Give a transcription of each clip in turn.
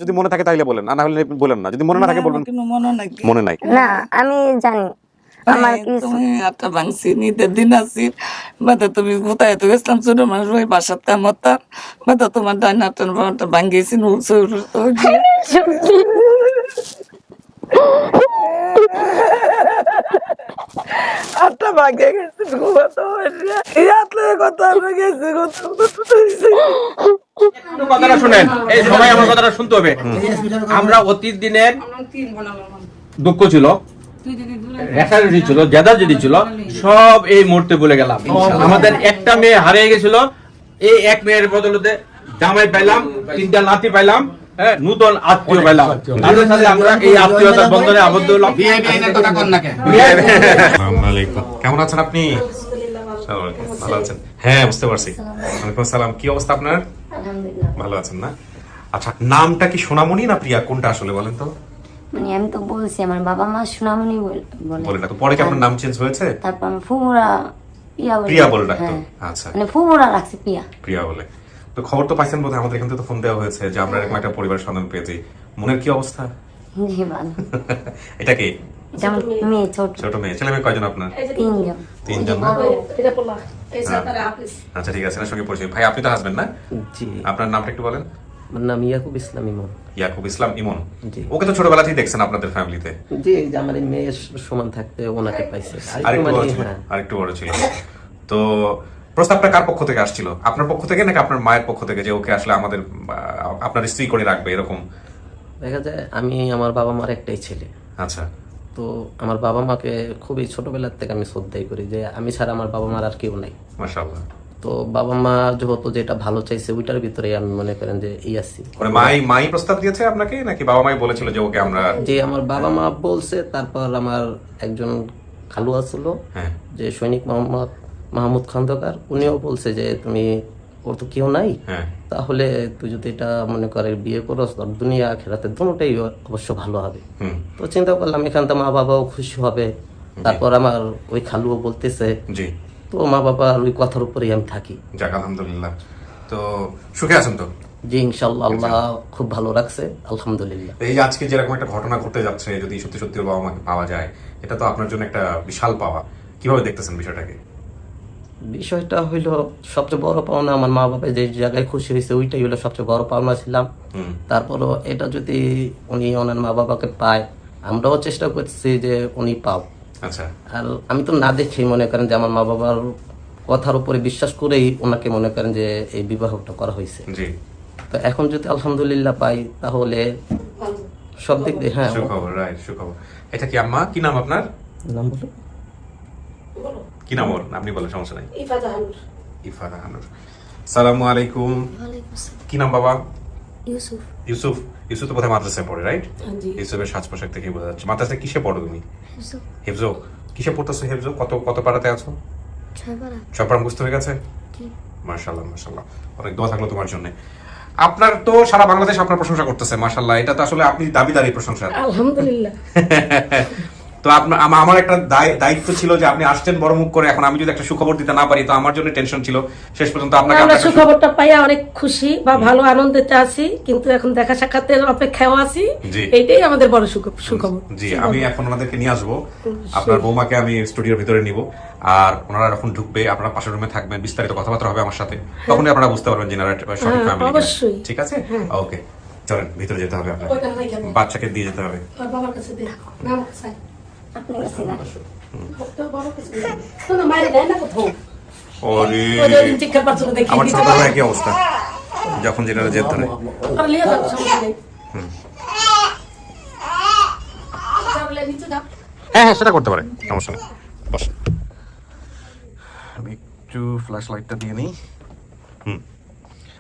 যদি মনে থাকে তাহলে বলেন, না হলে বলেন না। যদি মনে না থাকে বলবেন মনে নাই। না আমি জানি আমার কিছু তুমি একটা ভাঙছি নিতে দিন আছি বাদা তুমি কোথায় তো গেছিলাম ছোট মানুষ ওই বাসার তেমতার বাদা তোমার ডাইন হাতটা ভাঙিয়েছি আটটা ভাঙে গেছে কথা গেছে কথাটা শুনেন, এই সবাই আমার কথাটা শুনতে হবে। আমরা অতীত দিনের দুঃখ ছিল, রেশারেশি ছিল, জেদাজেদি ছিল, সব এই মুহূর্তে ভুলে গেলাম। আমাদের একটা মেয়ে হারিয়ে গেছিল, এই এক মেয়ের বদলতে জামাই পাইলাম, 3টা নাতি পাইলাম, নূতন আত্মীয় পাইলাম। তাদের সাথে আমরা এই আত্মীয়তার বন্ধনে আবদ্ধ হলাম। কেমন আছেন আপনি? ভালো আছেন? হ্যাঁ বুঝতে পারছি। ওয়ালাইকুম আসসালাম। কি অবস্থা আপনার? আলহামদুলিল্লাহ ভালো আছেন না? আচ্ছা, নামটা কি সোনামণি না প্রিয়া, কোনটা আসলে বলেন তো? মানে আমি তো বলছি আমার বাবা মা সোনামণি বলে বলে না তো, পরে কি আপনার নাম চেঞ্জ হয়েছে? তারপর আমার ফুমুরা প্রিয়া বলে ডাকতো? হ্যাঁ। আচ্ছা, মানে ফুমুরা রাখছে প্রিয়া প্রিয়া বলে। তো খবর তো পাইছেন বোধহয়, আমাদের এখান থেকে তো ফোন দেওয়া হয়েছে যে আমরা এরকম একটা পরিবার সন্ধান পেয়েছি। মনের কি অবস্থা? জি ভালো। এটা কি? এটা আমার মেয়ে ছোট ছোট মেয়ে। ছেলে মেয়ে কয়জন আপনার? 3জন। 3জন না? আচ্ছা ঠিক আছে, এর সঙ্গে পরিচয়। ভাই আপনি তো হাসবেন্ড না? জি, আপনার নামটা একটু বলেন। আমার নাম ইয়াকুব ইসলাম ইমন। ইয়াকুব ইসলাম ইমন। জি। ওকে তো ছোটবেলাতেই দেখছেন আপনাদের ফ্যামিলিতে? জি, এই যে আমার এই মেয়ের সমান থাকতে ওনাকে পাইছে। আরেকটু বড় ছিল? হ্যাঁ, আরেকটু বড় ছিল। তো প্রস্তাবটা কার পক্ষ থেকে আসছিল? আপনার পক্ষ থেকে নাকি আপনার মায়ের পক্ষ থেকে, যে ওকে আসলে আমাদের আপনার স্ত্রী করে রাখবে এরকম? দেখা যায় আমি আমার বাবা মার একটাই ছেলে। আচ্ছা। তো আমার বাবা মাকে খুবই ছোটবেলার থেকে আমি শ্রদ্ধাই করি, যে আমি ছাড়া আমার বাবা মার আর কেউ নাই। মাশাআল্লাহ। তো বাবা মা যেহেতু যেটা ভালো চাইছে ওইটার ভিতরে আমি মনে করেন যে এই আছি। মানে মাই প্রস্তাব দিয়েছে আপনাকে নাকি বাবা মাই বলেছিল যে ওকে আমরা? যে আমার বাবা মা বলছে, তারপর আমার একজন খালু আসলো, হ্যাঁ যে সৈনিক মাহমুদ খন্দকার, উনিও বলছে যে তুমি, ওর তো কেউ নাই, হ্যাঁ তাহলে তুই যদি এটা মনে করে বিয়ে করস, তোর দুনিয়া খেলাতে দুটোটাই অবশ্য ভালো হবে। হুম তো চিন্তা করলাম এখান থেকে মা বাবাও খুশি হবে, তারপর আমার ওই খালুও বলতেছে, জি। তো মা বাবার ওই কথার উপরেই আমি থাকি। যাক আলহামদুলিল্লাহ। তো সুখে আছেন তো? জি ইনশাল্লাহ, আল্লাহ খুব ভালো রাখছে আলহামদুলিল্লাহ। এই যে আজকে যেরকম একটা ঘটনা ঘটতে যাচ্ছে, যদি সত্যি সত্যি ওর বাবা মাকে পাওয়া যায়, এটা তো আপনার জন্য একটা বিশাল পাওয়া। কিভাবে দেখতেছেন বিষয়টাকে? বিষয়টা হইলো সবচেয়ে বড় পাওনা, আমার মা বাবা যে জায়গায় খুশি হয়েছে ওইটাই হলো সবচেয়ে বড় পাওনা ছিলাম। তারপরও এটা যদি উনি ওনার মা বাবাকে পায়, আমরাও চেষ্টা করছি যে উনি পাও। আচ্ছা। আর আমি তো না দেখি মনে করেন যে আমার মা বাবার কথার উপরে বিশ্বাস করেই ওনাকে মনে করেন যে এই বিবাহটা করা হয়েছে। জি। তো এখন যদি আলহামদুলিল্লাহ পাই তাহলে সব দিক দিয়ে হ্যাঁ। সুখবর, রাইট, সুখবর। এটা কি আম্মা? কি নাম আপনার? নাম বলো। কি নাম ওর? আপনি বলেন, সমস্যা নাই। ইফাদা হানুর। সালামু আলাইকুম। কি নাম বাবা? ইউসুফ। ইউসুফ। ইউসুফ তো বোধহয় মাদ্রাসায় পড়ে, রাইট? ইউসুফের সাজ পোশাক থেকে বোঝা যাচ্ছে। মাদ্রাসায় কিসে পড়ো তুমি? হেফজো। কিসে পড়তেছো হেফজো? কত পাড়াতে আছো? 6 পাড়া মুখস্থ হয়ে গেছে? মাশাআল্লাহ মাশাআল্লাহ, অনেক দোয়া থাকলো তোমার জন্য। আপনার তো সারা বাংলাদেশ আপনার প্রশংসা করতেছে, মাশাআল্লাহ। এটা তো আসলে আপনি দাবিদার এই প্রশংসার। আলহামদুলিল্লাহ। তো আপনার আমার একটা দায়িত্ব ছিল যে আপনি আসছেন বড় মুখ করে, এখন আমি যদি একটা সুখবর দিতে না পারি তো আমার জন্য টেনশন ছিল। শেষ পর্যন্ত আপনাকে আমরা সুখবরটা পাইয়া অনেক খুশি বা ভালো আনন্দিত আছি, কিন্তু এখন দেখা সাক্ষাতের অপেক্ষাও আছি। এইটাই আমাদের বড় সুখবর। জি, আমি এখন ওনাদেরকে নিয়ে আসবো। আপনার বৌমাকে আমি স্টুডিওর ভিতরে নিব, আর ওনারা যখন ঢুকবে আপনারা পাশের রুমে থাকবেন, বিস্তারিত কথাবার্তা হবে আমার সাথে, তখনই আপনারা বুঝতে পারবেন যে সঠিক ফ্যামিলি। অবশ্যই। ঠিক আছে, ওকে চলেন ভিতরে যেতে হবে, আপনার বাচ্চাকে দিয়ে যেতে হবে। বাবার কাছে দে না, আমার কাছে আপনার কাছে না তো বড় কাছে তো না মাইরে দেয় না কোথাও। ওরে ওই যে চিৎকার পাচ্ছ দেখি আমার ছোটবেলার কি অবস্থা যখন যেটা যেতে হয়। আর লিয়ে যাও, সমস্যা নেই। যাবলে নিচে যাও। হ্যাঁ সেটা করতে পারে, সমস্যা নেই। বস, আমি একটু ফ্ল্যাশ লাইটটা দিয়ে নিই।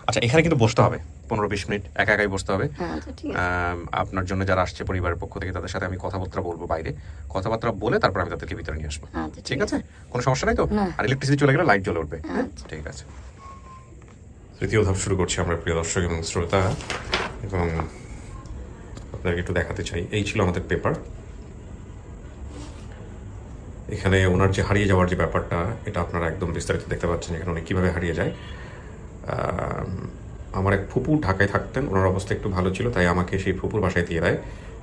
আচ্ছা, এখানে কিন্তু বসতে হবে 15-20 মিনিট, একা একাই বসতে হবে। আপনার জন্য যারা আসছে পরিবারের পক্ষ থেকে, তাদের সাথে আমি কথাবার্তা বলবো, বাইরে কথাবার্তা বলে তারপর আমি তাদেরকে ভিতরে নিয়ে আসবো। ঠিক আছে, কোনো সমস্যা নাই তো? আর ইলেকট্রিসিটি চলে গেলে লাইট জ্বলে উঠবে। ঠিক আছে, তৃতীয় ধাপ শুরু করছি আমরা, প্রিয় দর্শক এবং শ্রোতা, এবং আপনাদেরকে একটু দেখাতে চাই। এই ছিল আমাদের পেপার। এখানে ওনার যে হারিয়ে যাওয়ার যে ব্যাপারটা, এটা আপনারা একদম বিস্তারিত দেখতে পাচ্ছেন, এখানে উনি কীভাবে হারিয়ে যায়। আমার এক ফুপু ঢাকায় থাকতেন, ওনার অবস্থা একটু ভালো ছিল, তাই আমাকে সেই ফুপুর বাসায় দিয়ে দেয়।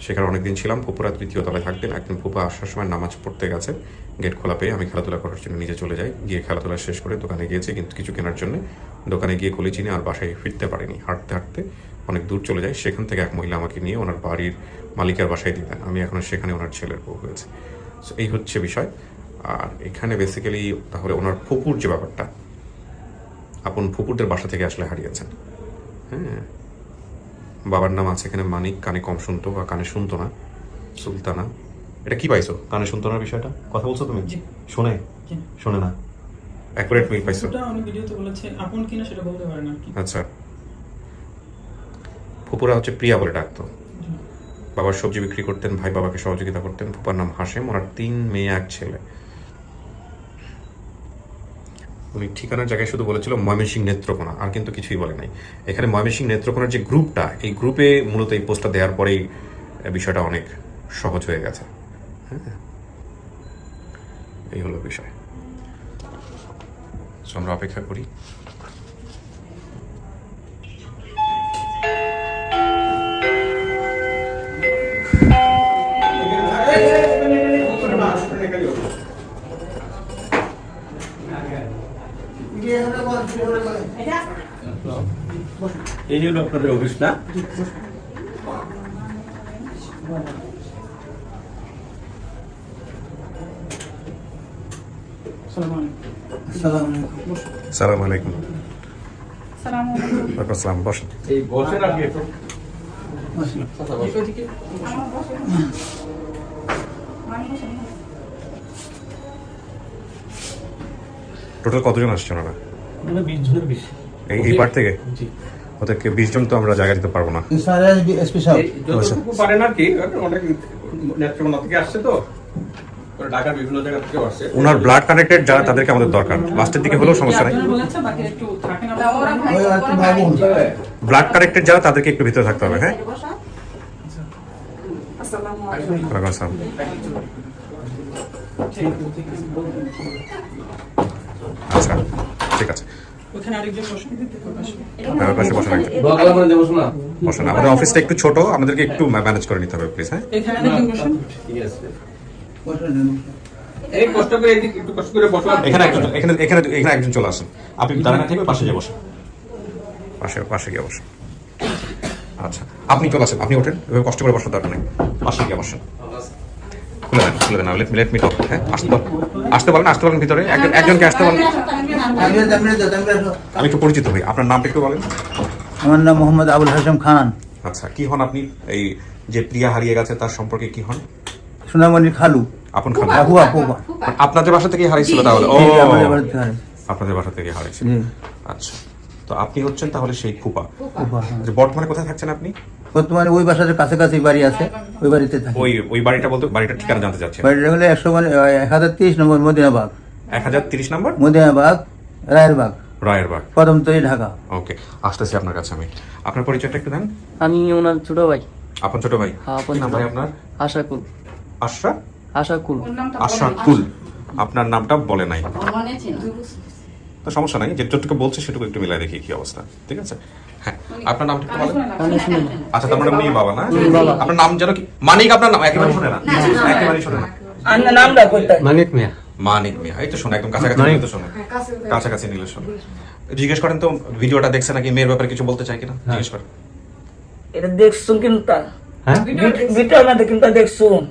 সেখানে অনেকদিন ছিলাম। ফুপুরা 3য় তলায় থাকতেন। একদিন ফুপা আসার সময় নামাজ পড়তে গেছে, গেট খোলা পেয়ে আমি খেলাধুলা করার জন্য নিচে চলে যাই। গিয়ে খেলাধুলা শেষ করে দোকানে গিয়েছি কিন্তু কিছু কেনার জন্য। দোকানে গিয়ে খুলে চিনি আর বাসায় ফিরতে পারিনি। হাঁটতে হাঁটতে অনেক দূর চলে যায়। সেখান থেকে এক মহিলা আমাকে নিয়ে ওনার বাড়ির মালিকের বাসায় দিতেন। আমি এখন সেখানে ওনার ছেলের বউ হয়েছে। সো এই হচ্ছে বিষয়। আর এখানে বেসিক্যালি তাহলে ওনার ফুপুর যে ব্যাপারটা, আপন ফুপুরদের বাসা থেকে আসলে হারিয়েছেন। হ্যাঁ, বাবার নাম আছে এখানে মানিক, কানে কম শুনতো বা কানে শুনতো না। সুলতানা, এটা কি পাইছো? কানে শুনতো না বিষয়টা কথা বলছো তুমি? শোনে? শোনে না। অ্যাকুরেট মিল পাইছো? আমি ভিডিওতে বলেছি আপন কিনা সেটা বলতে পারেন আর কি। আচ্ছা, ফুপুরা হচ্ছে প্রিয়া বলে ডাকতো। বাবার সবজি বিক্রি করতেন, ভাই বাবাকে সহযোগিতা করতেন। ফুপার নাম হাশেম, ওনার 3 মেয়ে 1 ছেলে। উনি ঠিকানার জায়গায় শুধু বলেছিল ময়মনসিংহ নেত্রকোনা, আর কিন্তু কিছুই বলে নাই। এখানে ময়মনসিংহ নেত্রকোনার যে গ্রুপটা, এই গ্রুপে মূলত এই পোস্টটা দেওয়ার পরেই বিষয়টা অনেক সহজ হয়ে গেছে। হ্যাঁ, এই হলো বিষয়। সো আমরা অপেক্ষা করি। এই হলো আপনাদের অফিস না? সালাম আলাইকুম। আসসালাম, বসেন। এই বসেন আপনি একটু। টোটাল কতজন আসছে ওনারা? 20 জনের বেশি। এই পার্ট থেকে? ওদেরকে 20 জন তো আমরা জায়গা দিতে পারবো না। যতটুকু পারেন আর কি, অনেক নেত্রকোনা থেকে আসছে তো, ঢাকার বিভিন্ন জায়গা থেকে আসছে। ওনার ব্লাড কানেক্টেড যারা, তাদেরকে আমাদের দরকার। লাস্টের দিকে হলেও সমস্যা নাই। ব্লাড কানেক্টেড যারা, তাদেরকে একটু ভিতরে থাকতে হবে। হ্যাঁ, ওয়ালাইকুম আসসালাম। আচ্ছা, ঠিক আছে। ওখানে আরেকজন বসে। আমার পাশে বসে রাখবেন। বসেন। আমাদের অফিসটা একটু ছোট, আমাদেরকে একটু ম্যানেজ করে নিতে হবে প্লিজ। হ্যাঁ, এখানে আরেকজন বসে। ঠিক আছে। এই কষ্ট করে এদিকে একটু কষ্ট করে বসো। এখানে একজন চলে আসেন। আপনি দাঁড়ানো থেকে পাশে গিয়ে বসেন। পাশে গিয়ে বসেন। আচ্ছা, আপনি চলে আসেন, আপনি ওঠেন। এভাবে কষ্ট করে বসার দরকার নেই। পাশে গিয়ে বসেন। খুলে দেন। লেট মি টক। হ্যাঁ, আসতে বলেন ভিতরে। একজনকে আসতে বলেন। আমি একটু পরিচিত হই। আপনার নামটা একটু বলেন। আমার নাম মোহাম্মদ আবুল হাশেম খান। আচ্ছা, কি হন আপনি? এই যে প্রিয়া হারিয়ে গেছে তার সম্পর্কে কি হন? সোনামণির খালু। আপন খালু? হুয়া ফুফা। আপনাদের বাসা থেকে হারিয়েছিল তাহলে? ও, আমাদের বাড়ি থেকে হারিয়েছে। আপনাদের বাসা থেকে হারিয়েছিল। জি। আচ্ছা, তো আপনি হচ্ছেন তাহলে সেই ফুপা। ফুফা, হ্যাঁ। যে বর্তমানে কোথায় থাকছেন আপনি? বর্তমানে ওই বাসার কাছাকাছি বাড়ি আছে, ওই বাড়িতে থাকি। ওই বাড়িটা বলতে, বাড়িটার ঠিকানা জানতে চাচ্ছেন? বাড়িটা হলে 1030 নম্বর মদিনাবাগ। 1030 নম্বর মদিনাবাগ, রায়েরবাগ, রায়েরবাগ, কদমতলী, ঢাকা। ওকে, আসতেছি আপনার কাছে আমি। আপনার পরিচয়টা একটু দেন। আমি ওনার ছোট ভাই। আপন ছোট ভাই? হ্যাঁ, আপন কি নাম ছোট ভাই ভাই। আপনার? আশাকুল। আশাকুল। আশাকুল। আপনার নামটা বলে নাই তো সমস্যা নাই, যেটুকু বলছে সেটুকু একটু মিলাই দেখি কি অবস্থা। ঠিক আছে, হ্যাঁ। আপনার নামটা একটু বলেন। আচ্ছা, তার মানে উনি বাবা না? আপনার নাম যেন কি? মানিক আপনার নাম? একেবারে শোনে না, একেবারে শোনে না। মানিক মিয়া। মানিক মিয়া, এই তো শোনে, একদম কাছাকাছি নিলে তো শোনে। কাছাকাছি নিলে শোনে। জিজ্ঞেস করেন তো ভিডিওটা দেখছে নাকি, মেয়ের ব্যাপারে কিছু বলতে চাই কিনা জিজ্ঞেস করেন। এটা দেখছুন কিন্তু ভিডিও না কিন্তু দেখছুন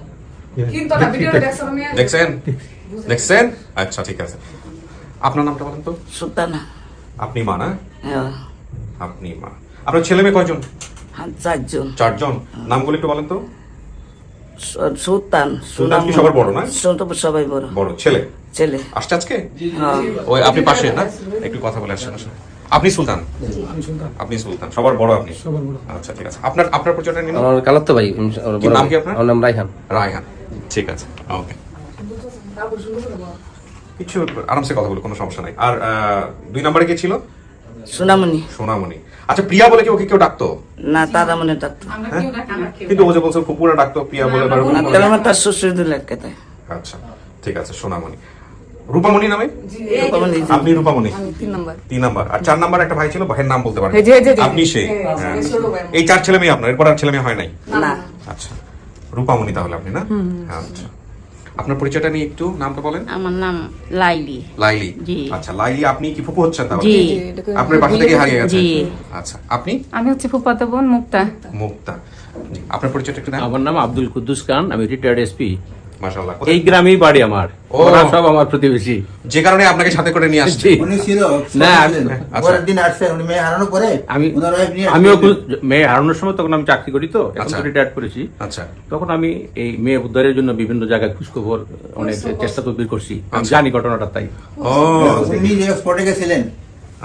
দেখছেন? আচ্ছা, ঠিক আছে। আপনার নামটা বলেন তো। সুলতানা। আপনি মা না? হ্যাঁ, আপনি মা। আপনার ছেলে মেয়ে কয়জন? 4জন। 4জন। নামগুলো একটু বলেন তো। সুলতান। সুলতান কি সবার বড় না? সবাই বড়। বড় ছেলে আসছে আজকে? হ্যাঁ। ওই আপনি পাশে না, একটু কথা বলে আসেন। আপনি সুলতান? আপনি সুলতান, সবার বড় আপনি? আচ্ছা, ঠিক আছে। আপনার পরিচয়টা নিন। আমার কালাতো ভাই। কি নাম কি আপনার? আমার নাম রায়হান। রায়হান, ঠিক আছে, ওকে। কিছু আরামসে কথা বলো, কোনো সমস্যা নাই। আর 2 নম্বরে কে ছিল? সোনামণি। সোনামণি। আচ্ছা, প্রিয়া বলে কি ওকে কেউ ডাকতো? না, দাদা মনে ডাকতো। কিন্তু ও যে বলছে ফুপুরা ডাকতো প্রিয়া বলে। তার শ্বশুর দিল এক কথায়। আচ্ছা, ঠিক আছে, সোনামণি। রূপামণি নামে? রূপামণি, জি। আপনি রূপামণি, আমি 3 নাম্বার। 3 নাম্বার। আর 4 নাম্বার একটা ভাই ছিল, ভাইয়ের নাম বলতে পারেন? এই যে, আপনি সে। হ্যাঁ। এই 4 ছেলে মেয়ে আপনার, এরপর আর ছেলে মেয়ে হয় নাই? না। আচ্ছা, রূপামণি তাহলে আপনি না? আচ্ছা, আপনার পরিচয়টা নিয়ে একটু নামটা বলেন। আমার নাম লাইলি। লাইলি। জি। আচ্ছা, লাইলি আপনি কি ফুপু হচ্ছেন তাহলে? জি। আপনার বাসা থেকে হারিয়ে গেছে? জি। আচ্ছা, আপনি? আমি হচ্ছে ফুফাতো বোন মুক্তা। মুক্তা। জি, আপনার পরিচয়টা একটু দেন। আমার নাম আব্দুল কুদ্দুস খান, আমি রিটায়ার্ড এসপি। মাশাআল্লাহ। এই গ্রামেই বাড়ি আমার, ও। ওরা সব আমার প্রতিবেশী। যে কারণে আপনাকে সাথে করে নিয়ে আসছি। জি। উনি ছিল না, আচ্ছা। পরের দিন আসছেন, উনি মেয়ে হারানোর পরে ওনার wife নিয়ে আমিও আসছেন। মেয়ে হারানোর সময় তখন আমি চাকরি করি, তো এখন আচ্ছা। রিটায়ার্ড করেছি। আচ্ছা। তখন আমি এই মেয়ে উদ্ধারের জন্য বিভিন্ন জায়গায় খোঁজখবর অনেক চেষ্টা তদবির করছি, আমি জানি ঘটনাটা তাই। ও, উনি নিজে স্পটে গেছিলেন।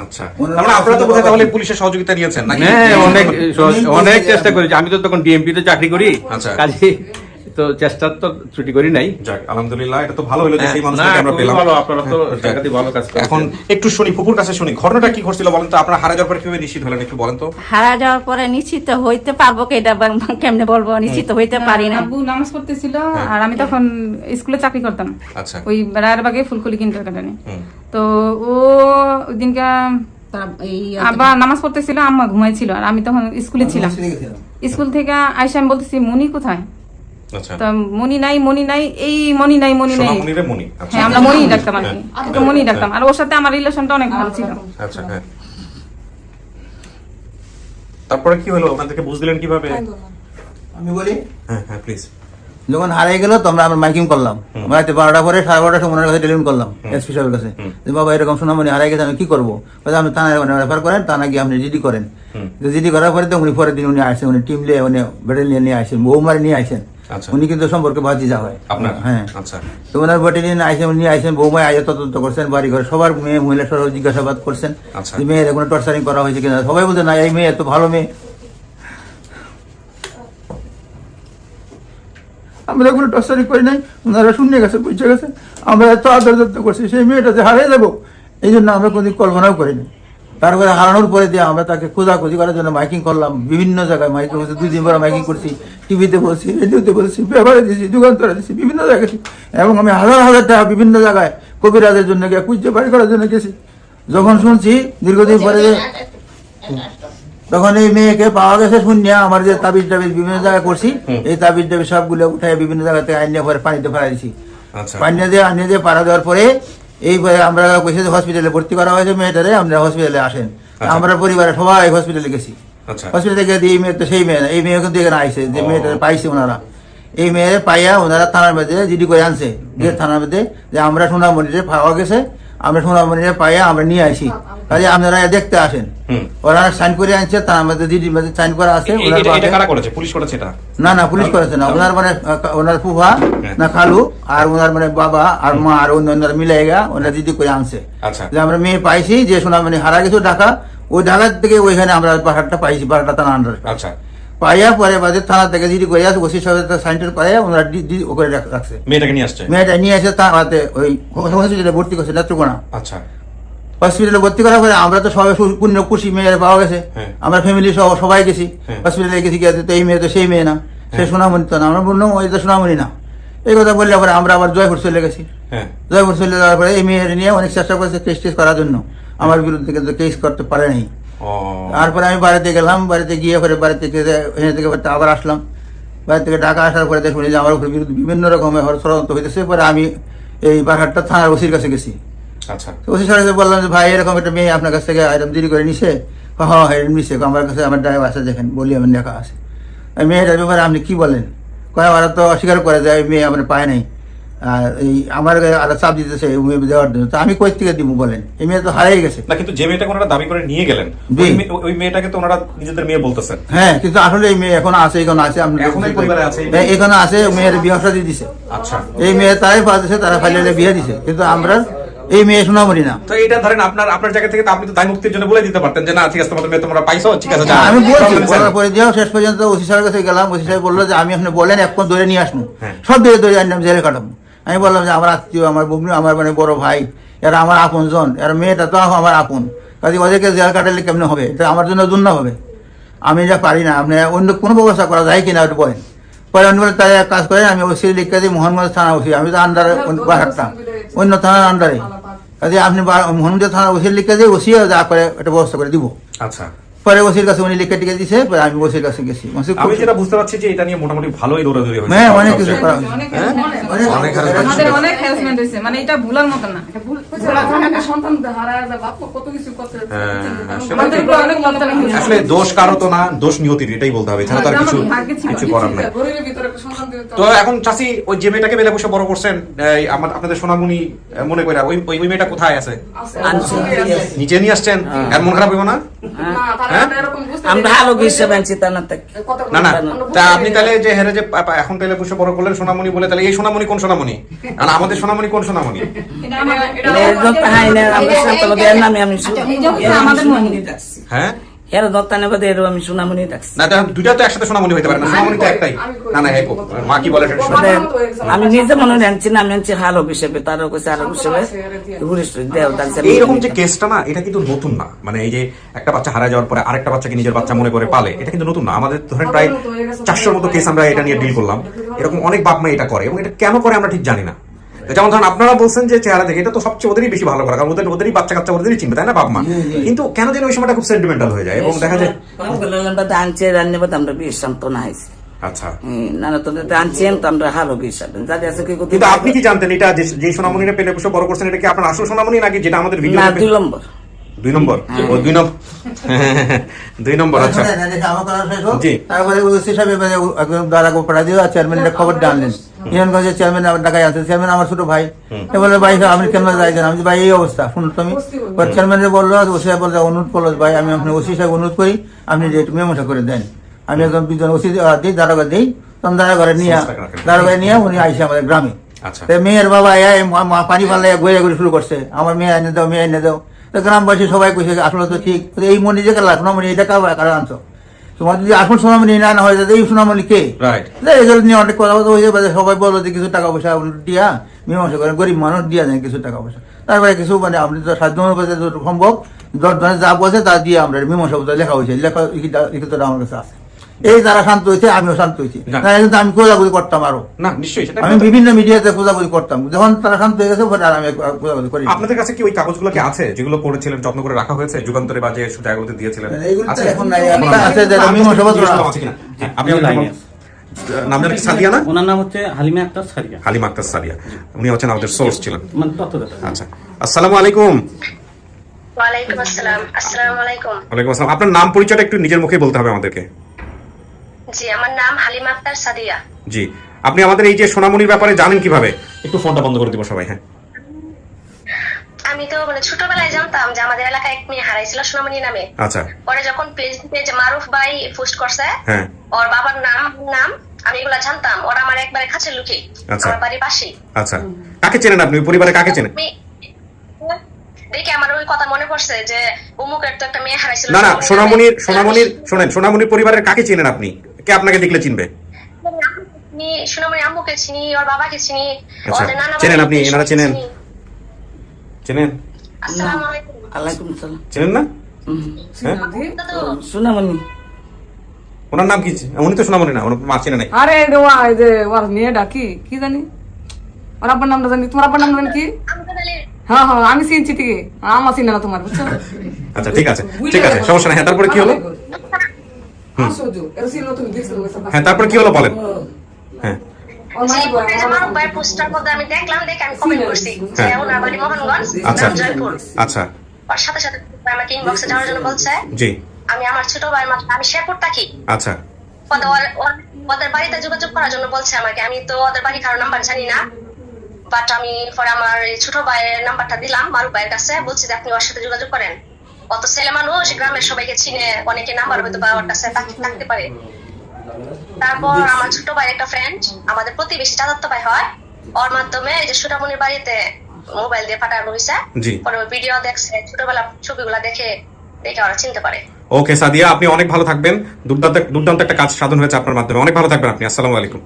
আচ্ছা। তার মানে আপনারা তো বোধহয় তাহলে পুলিশের সহযোগিতা নিয়েছেন নাকি? হ্যাঁ, অনেক চেষ্টা করেছি। আমি তো তখন ডিএমপি তে চাকরি করি, আচ্ছা। কাজে তো চেষ্টা তো ছুটি করি নাই। যাক, আলহামদুলিল্লাহ, এটা তো ভালো হলো যে সেই না, মানুষটাকে আমরা খুবই পেলাম। ভালো, আপনারা তো সাংঘাতিক ভালো কাজ করেছেন। এখন একটু শুনি, ফুপুর কাছে শুনি, ঘটনাটা কি ঘটছিল বলেন তো? আপনারা হারা যাওয়ার পরে কিভাবে নিশ্চিত হলেন একটু বলেন তো? হারা যাওয়ার পরে নিশ্চিত হইতে পারবো কি, এটা কেমনে বলবো, নিশ্চিত হইতে পারি না। আব্বু নামাজ পড়তেছিল আর আমি তখন স্কুলে চাকরি করতাম, আচ্ছা। ওই রায়েরবাগে ফুলকলি কিন্ডারগার্টেনে। হুম। তো ও ওই দিনকে আব্বা নামাজ পড়তেছিল, আম্মা ঘুমাইছিল আর আমি তখন স্কুলে ছিলাম। মসজিদে গেছিলাম। স্কুল থেকে আইসা আমি বলতেছি মনি কোথায়? আচ্ছা। তো মনি নাই, মনি নাই, এই মনি নাই, মনি নাই। সোনামণিরে মনি। আচ্ছা। হ্যাঁ, আমরা মনি ডাকতাম আর কি, তো মনি ডাকতাম। আর ওর সাথে আমার রিলেশনটা অনেক ভালো ছিল। আচ্ছা, হ্যাঁ। তারপরে কি হলো? আপনাদেরকে বুঝ দিলেন কিভাবে? আমি বলি, হ্যাঁ হ্যাঁ, প্লিজ। যখন হারিয়ে গেল তখন আমরা মাইকিং করলাম, রাতে 12টা পরে 12:30 সময় ওনার কাছে টেলিফোন করলাম এসপি সাহেবের কাছে, যে বাবা এরকম সোনামণি হারিয়ে গেছে, আমি কি করবো? বলে আপনি থানায় রেফার করেন, থানা গিয়ে আপনি জিডি করেন। জিডি করার পরে তো উনি পরের দিন উনি আসেন, উনি টিম নিয়ে উনি ব্যাটালিয়ন নিয়ে আসেন, বৌমারি নিয়ে আসেন। আচ্ছা। উনি কিন্তু সম্পর্কে ভাতিজা হয় আপনার? হ্যাঁ। আচ্ছা। তো ওনার ব্যাটালিয়ন আসেন, উনি আসেন, বৌমায় আগে তদন্ত করছেন, বাড়ি ঘরে সবার মেয়ে মহিলা সহ জিজ্ঞাসাবাদ করছেন আচ্ছা। যে মেয়ের কোনো টর্চারিং করা হয়েছে কিনা। সবাই বলতে না, এই মেয়ে এত ভালো মেয়ে, আমরা কোনো টর্চারিং করি নাই, ওনারা শুনে গেছে, বুঝে গেছে, আমরা এত আদর যত্ন করছি, সেই মেয়েটা যে হারিয়ে যাবো এই জন্য আমরা কোনোদিন কল্পনাও করিনি। তারপরে হারানোর পরে দিয়ে আমরা তাকে খোঁজাখুঁজি করার জন্য মাইকিং করলাম, বিভিন্ন জায়গায় মাইকিং করছি, 2 দিন পরে মাইকিং করছি, টিভিতে বলছি, রেডিওতে বলছি, পেপারে দিয়েছি, যুগান্তরে দিয়েছি, বিভিন্ন জায়গায় গেছি। এবং আমি হাজার হাজার টাকা বিভিন্ন জায়গায় কবিরাজের জন্য গিয়ে খুঁজতে বাড়ি করার জন্য গেছি। যখন শুনছি দীর্ঘদিন পরে যে তখন এই মেয়েকে পাওয়া গেছে শুনিয়া আমার যে তাবিজ টাবিজ বিভিন্ন জায়গায় করছি, এই তাবিজ টাবিজ সবগুলো উঠে বিভিন্ন জায়গা থেকে আনিয়ে পরে পানিতে ফেলা দিয়েছি। আচ্ছা। পানিয়ে দিয়ে আনিয়ে দিয়ে পাড়া দেওয়ার পরে এইবারে আমরা কইছি যে হসপিটালে ভর্তি করা হয়েছে মেয়েটারে, আমরা হসপিটালে আসেন। আমরা পরিবারের সবাই হসপিটালে গেছি। আচ্ছা। হসপিটালে গিয়ে এই মেয়ে তো সেই মেয়ে না, এই মেয়ে কিন্তু এখানে আইসে, যে মেয়েটারে পাইছে ওনারা, এই মেয়ের পাইয়া ওনারা থানার মধ্যে জিডি করে আনছে, যে থানার মধ্যে যে আমরা সোনামণিরে পাওয়া গেছে, আমরা সোনামণিরে পাইয়া আমরা নিয়ে আসি, কাজে আপনারা দেখতে আসেন। ওরা সাইন করে আনছে, তার মধ্যে জিডির মধ্যে সাইন করা আছে। ওনার এটা বাপে- কারা করেছে? পুলিশ করেছে এটা? না না, পুলিশ করেছে না, ওনার মানে ওনার ফুফা না খালু আর ওনার মানে বাবা আর মা আর অন্যরা মিলে গা ওনার দিদি করে আনছে। আচ্ছা। যে আমরা মেয়ে পাইছি যে সোনামণি হারা গেছে ঢাকা, ওই ঢাকা থেকে ওইখানে আমরা পাহাড়টা পাইছি, পাহাড়টা থানা আন্ডারে আচ্ছা। পাইয়া পরে বাদে থানা থেকে জিডি করে আসে, ওসি সাহেব সাইনটা করে ওনারা ওখানে রাখছে। মেয়েটাকে নিয়ে আসছে? মেয়েটা নিয়ে এসে তাতে ওই হসপিটালে ভর্তি করছে নেত্রকোনা আচ্ছা। হসপিটালে ভর্তি করার পরে আমরা তো সবাই পূর্ণ খুশি, মেয়ের পাওয়া গেছে, হ্যাঁ। আমরা ফ্যামিলি সহ সবাই গেছি হ্যাঁ। হসপিটালে গেছি, গিয়ে তো এই মেয়ে তো সেই মেয়ে না, সে সোনামণি তো না, আমরা বললাম ওই তো সোনামণি না। এই কথা বললে পরে আমরা আবার জয়পুর চলে গেছি। হ্যাঁ। জয়পুর চলে যাওয়ার পরে এই মেয়ের নিয়ে অনেক চেষ্টা করেছে কেস টেস করার জন্য, আমার বিরুদ্ধে কিন্তু কেস করতে পারে নাই। ও, তারপরে আমি বাড়িতে গেলাম, বাড়িতে গিয়ে পরে বাড়ি থেকে এখানে থেকে আবার আসলাম, বাড়ি থেকে ঢাকা আসার পরে শুনি যে আমার উপরে বিরুদ্ধে বিভিন্ন রকমের ষড়যন্ত্র হইতেছে। পরে আমি এই বারহাট্টা থানার ওসির কাছে গেছি। আচ্ছা। ওসি সাহেব বললাম যে ভাই এরকম একটা মেয়ে আপনার কাছ থেকে আইটেম দেরি করে নিছে। হ্যাঁ হ্যাঁ নিছে, আমার কাছে আমার ড্রাইভ আছে, দেখেন বলি আমার লেখা আছে। এই মেয়েটার ব্যাপারে আপনি কি বলেন? কয় ওরা তো অস্বীকার করে যে মেয়ে আমার পায় নাই, আর এই আমার আর চাপ দিতেছে দেওয়ার জন্য। তো আমি কই থেকে দিব বলেন? এই মেয়ে তো হারিয়ে গেছে। না, কিন্তু যে মেয়েটাকে ওনারা দাবি করে নিয়ে গেলেন, ওই মেয়েটাকে তো ওনারা নিজেদের মেয়ে বলতেছেন। হ্যাঁ, কিন্তু আসলে এই মেয়ে এখন আছে, এখানে আছে, এখন এই পরিবারে আছে? এখানে আছে, মেয়ের বিয়ে দিয়ে দিছে। আচ্ছা। এই মেয়ে তারাই পাচ্ছে, তারা ফাইলে বিয়ে দিছে, কিন্তু আমরা এই মেয়ে সোনামণি না। তো এটা ধরেন আপনার জায়গা থেকে তো আপনি তো দায় মুক্তির জন্য বলে দিতে পারতেন যে না ঠিক আছে, তোমাদের মেয়ে তোমরা পাইছো, ঠিক আছে যাও। আমি বলছি, বলার পরে দিয়েও শেষ পর্যন্ত ওসি সাহেবের কাছে গেলাম, ওসি সাহেব বললো যে আমি আপনি বলেন এখন ধরে নিয়ে আসবো, সব ধরে আনলাম, জেলে কাটাবো। আমি বললাম যে আমার আত্মীয়, আমার বন্ধু, আমার মানে বড় ভাই, এরা আমার আপন জন, এরা মেয়েটা তো আমার আপন, কাজে ওদেরকে জেল কাটালে কেমন হবে? এটা আমার জন্য দুর্না হবে, আমি যা পারি না। আপনি অন্য কোনো ব্যবস্থা করা যায় কিনা ওটা বলেন। পরে অন্য তারা কাজ করেন, আমি ওসি লিখে দিই মোহনগঞ্জ থানা ওসি, আমি তো আন্ডারে বাহারটা অন্য থানার আন্ডারে, কাজে আপনি হনুমন্দির থানার ওসির লিখে দিয়ে ওসিও যা করে একটা ব্যবস্থা করে দিব। আচ্ছা, পরে ওসির কাছে উনি লিখে টিকে দিছে, পরে আমি ওসির কাছে গেছি। আমি যেটা বুঝতে পারছি যে এটা নিয়ে মোটামুটি ভালোই দৌড়াদৌড়ি হয়েছে। হ্যাঁ, অনেক কিছু করা হয়েছে। অনেক আমাদের অনেক হ্যারাসমেন্ট হয়েছে, মানে এটা ভুলার মতো না। আসলে দোষ কারো তো না, দোষ নিয়তির, এটাই বলতে হবে, এছাড়া তো আর কিছু করার নাই। তো এখন চাচি ওই যে মেয়েটাকে বেলে বসে বড় করছেন, আপনাদের সোনামণি মনে করে ওই মেয়েটা কোথায় আছে? নিচে নিয়ে আসছেন, আর মন খারাপ হইব না? আমরা ভালো হিসেবে আনছি তা না না না, তা আপনি তাহলে যে হেরে যে এখন তাহলে বসে বড় করলেন সোনামণি বলে, তাহলে এই সোনামণি কোন সোনামণি আর আমাদের সোনামণি কোন সোনামণি? হ্যাঁ, আমি সোনামণি ডাকছি। না দুইটা তো একসাথে সোনামণি হইতে পারে না, সোনামণি তো একটাই। না না, মা কি বলে আমি নিজে মনে আনছি না, আমি আনছি হালো হিসেবে, তারও কাছে আলো হিসেবে। এইরকম যে কেসটা না, এটা কিন্তু নতুন না। মানে এই যে একটা বাচ্চা হারা যাওয়ার পরে আরেকটা বাচ্চাকে নিজের বাচ্চা মনে করে পালে, এটা কিন্তু নতুন না। আমাদের ধরেন প্রায় 400 মতো কেস আমরা এটা নিয়ে ডিল করলাম। এরকম অনেক বাপ মা এটা করে, এবং এটা কেন করে আমরা ঠিক জানি না। যেমন ধরেন আপনারা বলছেন যে চেহারা দেখে, এটা তো সবচেয়ে ওদেরই বেশি ভালো করা, কারণ ওদেরই বাচ্চা কাচ্চা ওদেরই চিনবে, তাই না বাপ মা? কিন্তু কেন যেন ওই সময়টা খুব সেন্টিমেন্টাল হয়ে যায় এবং দেখা যায় আনছে রান্না আমরা বিয়ে সান্ত্বনা হয়েছে। আচ্ছা, না না, তোদের আনছেন তো আমরা হালো হিসাবে যাদের আছে। কিন্তু আপনি কি জানতেন এটা যে সোনামণিরা পেলে বসে বড় করছেন, এটা কি আপনার আসল সোনামণি নাকি যেটা আমাদের ভিডিও? 2 নম্বর। 2 নম্বর, ও 2 নম্বর, 2 নম্বর। আচ্ছা, জি। তারপরে ওসি সাহেব একদম দ্বারা পাঠা দিয়ে চেয়ারম্যানের খবর আনলেন। হিরণগঞ্জের চেয়ারম্যান ঢাকায় আছে, চেয়ারম্যান আমার ছোট ভাই। বলে ভাই আপনি কেমন যাইছেন? আমি ভাই এই অবস্থা শুনুন তুমি। চেয়ারম্যানের বললো, ওসি সাহেব বলছে অনুরোধ করলো, ভাই আমি আপনি ওসি সাহেব অনুরোধ করি, আপনি যে একটু মেমোটা করে দেন। আমি একদম 2 জন ওসি দিই, দারোগা দিই, তখন দারোগারে নিয়ে উনি আইসে আমাদের গ্রামে। মেয়ের বাবা পানি পাল্লাই গড়িয়া গড়ি শুরু করছে, আমার মেয়ে এনে দাও, মেয়ে এনে দাও। গ্রামবাসী সবাই কইছে আসলে তো ঠিক, এই মনি যে কালা সোনামণি এটা কারো আনছো, তোমার যদি আসল সোনামণি না হয় এই সোনামণি কে? এগুলো নিয়ে অনেক কথা কথা হয়েছে। সবাই বললো যে কিছু টাকা পয়সা দিয়া মীমাংসা করেন, গরিব মানুষ দিয়া যায় কিছু টাকা পয়সা। তারপরে কিছু মানে আপনি তো সাধ্য অনুপাতে সম্ভব যা বলছে তা দিয়ে আমরা মীমাংসা লেখা হয়েছে, লিখিতটা আমার কাছে আছে। এই যারা শান্ত হয়েছে, আমিও শান্ত হয়েছি। আমি খোঁজাখুঁজি করতাম আরো, আমি বিভিন্ন মিডিয়াতে খোঁজাখুঁজি করতাম। যখন তারা শান্ত হয়ে গেছে আর আমি খোঁজাখুঁজি করি। আপনাদের কাছে কি ওই কাগজগুলো কি আছে যেগুলো করেছিলেন, যত্ন করে রাখা হয়েছে যুগান্তরে বা যে জায়গাগুলোতে দিয়েছিলেন? এখন নাই, আছে যে মীমাংসা আছে কিনা? আপনি নাম জানেন সাদিয়া না? ওনার নাম হচ্ছে হালিমা আক্তার সাদিয়া। হালিমা আক্তার সাদিয়া, উনি হচ্ছেন আমাদের সোর্স ছিলেন। আচ্ছা, আসসালামু আলাইকুম। ওয়ালাইকুম আসসালাম। আসসালামু আলাইকুম। ওয়ালাইকুম আসসালাম। আপনার নাম পরিচয়টা একটু নিজের মুখে বলতে হবে আমাদেরকে। জি, আমার নাম হালিমা আক্তার সাদিয়া। জি, আপনি আমাদের এই যে সোনামণির ব্যাপারে জানেন কিভাবে? একটু ফোনটা বন্ধ করে দিব সবাই। হ্যাঁ, আমি তো মানে ছোটবেলায় জানতাম যে আমাদের এলাকায় এক মেয়ে হারাইছিল সোনামণি নামে। আচ্ছা, পরে যখন ফেসবুকে যে মারুফ ভাই পোস্ট করছে, হ্যাঁ, ওর বাবার নাম আমি এগুলা জানতাম। ওরা আমার একবারে কাছে লুকি, আমার বাড়ির পাশেই। আচ্ছা, কাকে চেনেন আপনি? পরিবারে কাকে চেনেন? দেখে আমার ওই কথা মনে পড়ছে যে অমুকের তো একটা মেয়ে হারাইছিল। না না, সোনামণির পরিবারের কাকে চেনেন আপনি? কে আপনাকে দেখলে চিনবে? সোনামণি আম্মুকে চিনি, ওর বাবাকে চিনি, ওদের নানা চেনেন আপনি? এনারা চেনেন? আসসালামু আলাইকুম। আলাইকুম সালাম। চেনেন না? সোনামণি ওনার নাম কি? উনি তো সোনামণি না, ওনার মা চেনে নাই। আরে ওর মেয়েটা কি জানি, ওর আব্বার নামটা জানি। তোমার আব্বার নাম জানি কি? হ্যাঁ হ্যাঁ, আমি চিনছি ঠিকই, আমার চিনে না তোমার, বুঝছো? আচ্ছা, ঠিক আছে, সমস্যা নাই। হ্যাঁ, তারপরে কি হলো? হ্যাঁ, তারপরে কি হলো বলেন? হ্যাঁ, আচ্ছা, সাথে সাথে আমাকে ইনবক্সে যাওয়ার জন্য বলছে। জি, আমি আমার ছোট ভাইয়ের মাত্র, আমি শেরপুর থাকি। আচ্ছা, ওদের বাড়িতে যোগাযোগ করার জন্য বলছে আমাকে। আমি তো ওদের বাড়ি কারো নাম্বার জানি না, বাট আমি পরে আমার ছোট ভাইয়ের নাম্বারটা দিলাম মারুফ ভাইয়ের কাছে, বলছি যে আপনি ওর সাথে যোগাযোগ করেন। অত ছেলে মানুষ, গ্রামের সবাইকে চিনে, অনেকে নাম্বার হয়তো বা ওর কাছে থাকতে পারে। তারপর আমার ছোট ভাইয়ের একটা ফ্রেন্ড, আমাদের প্রতিবেশী চাচাতো ভাই হয়, ওর মাধ্যমে এই যে সোনামণির বাড়িতে মোবাইল দিয়ে পাঠানো হয়েছে। পরে ভিডিও দেখছে, ছোটবেলা ছবিগুলা দেখে ওরা চিনতে পারে। ওকে সাদিয়া, আপনি অনেক ভালো থাকবেন। দুর্দান্ত একটা কাজ সাধন হয়েছে আপনার মাধ্যমে। অনেক ভালো থাকবেন আপনি। আসসালামু আলাইকুম।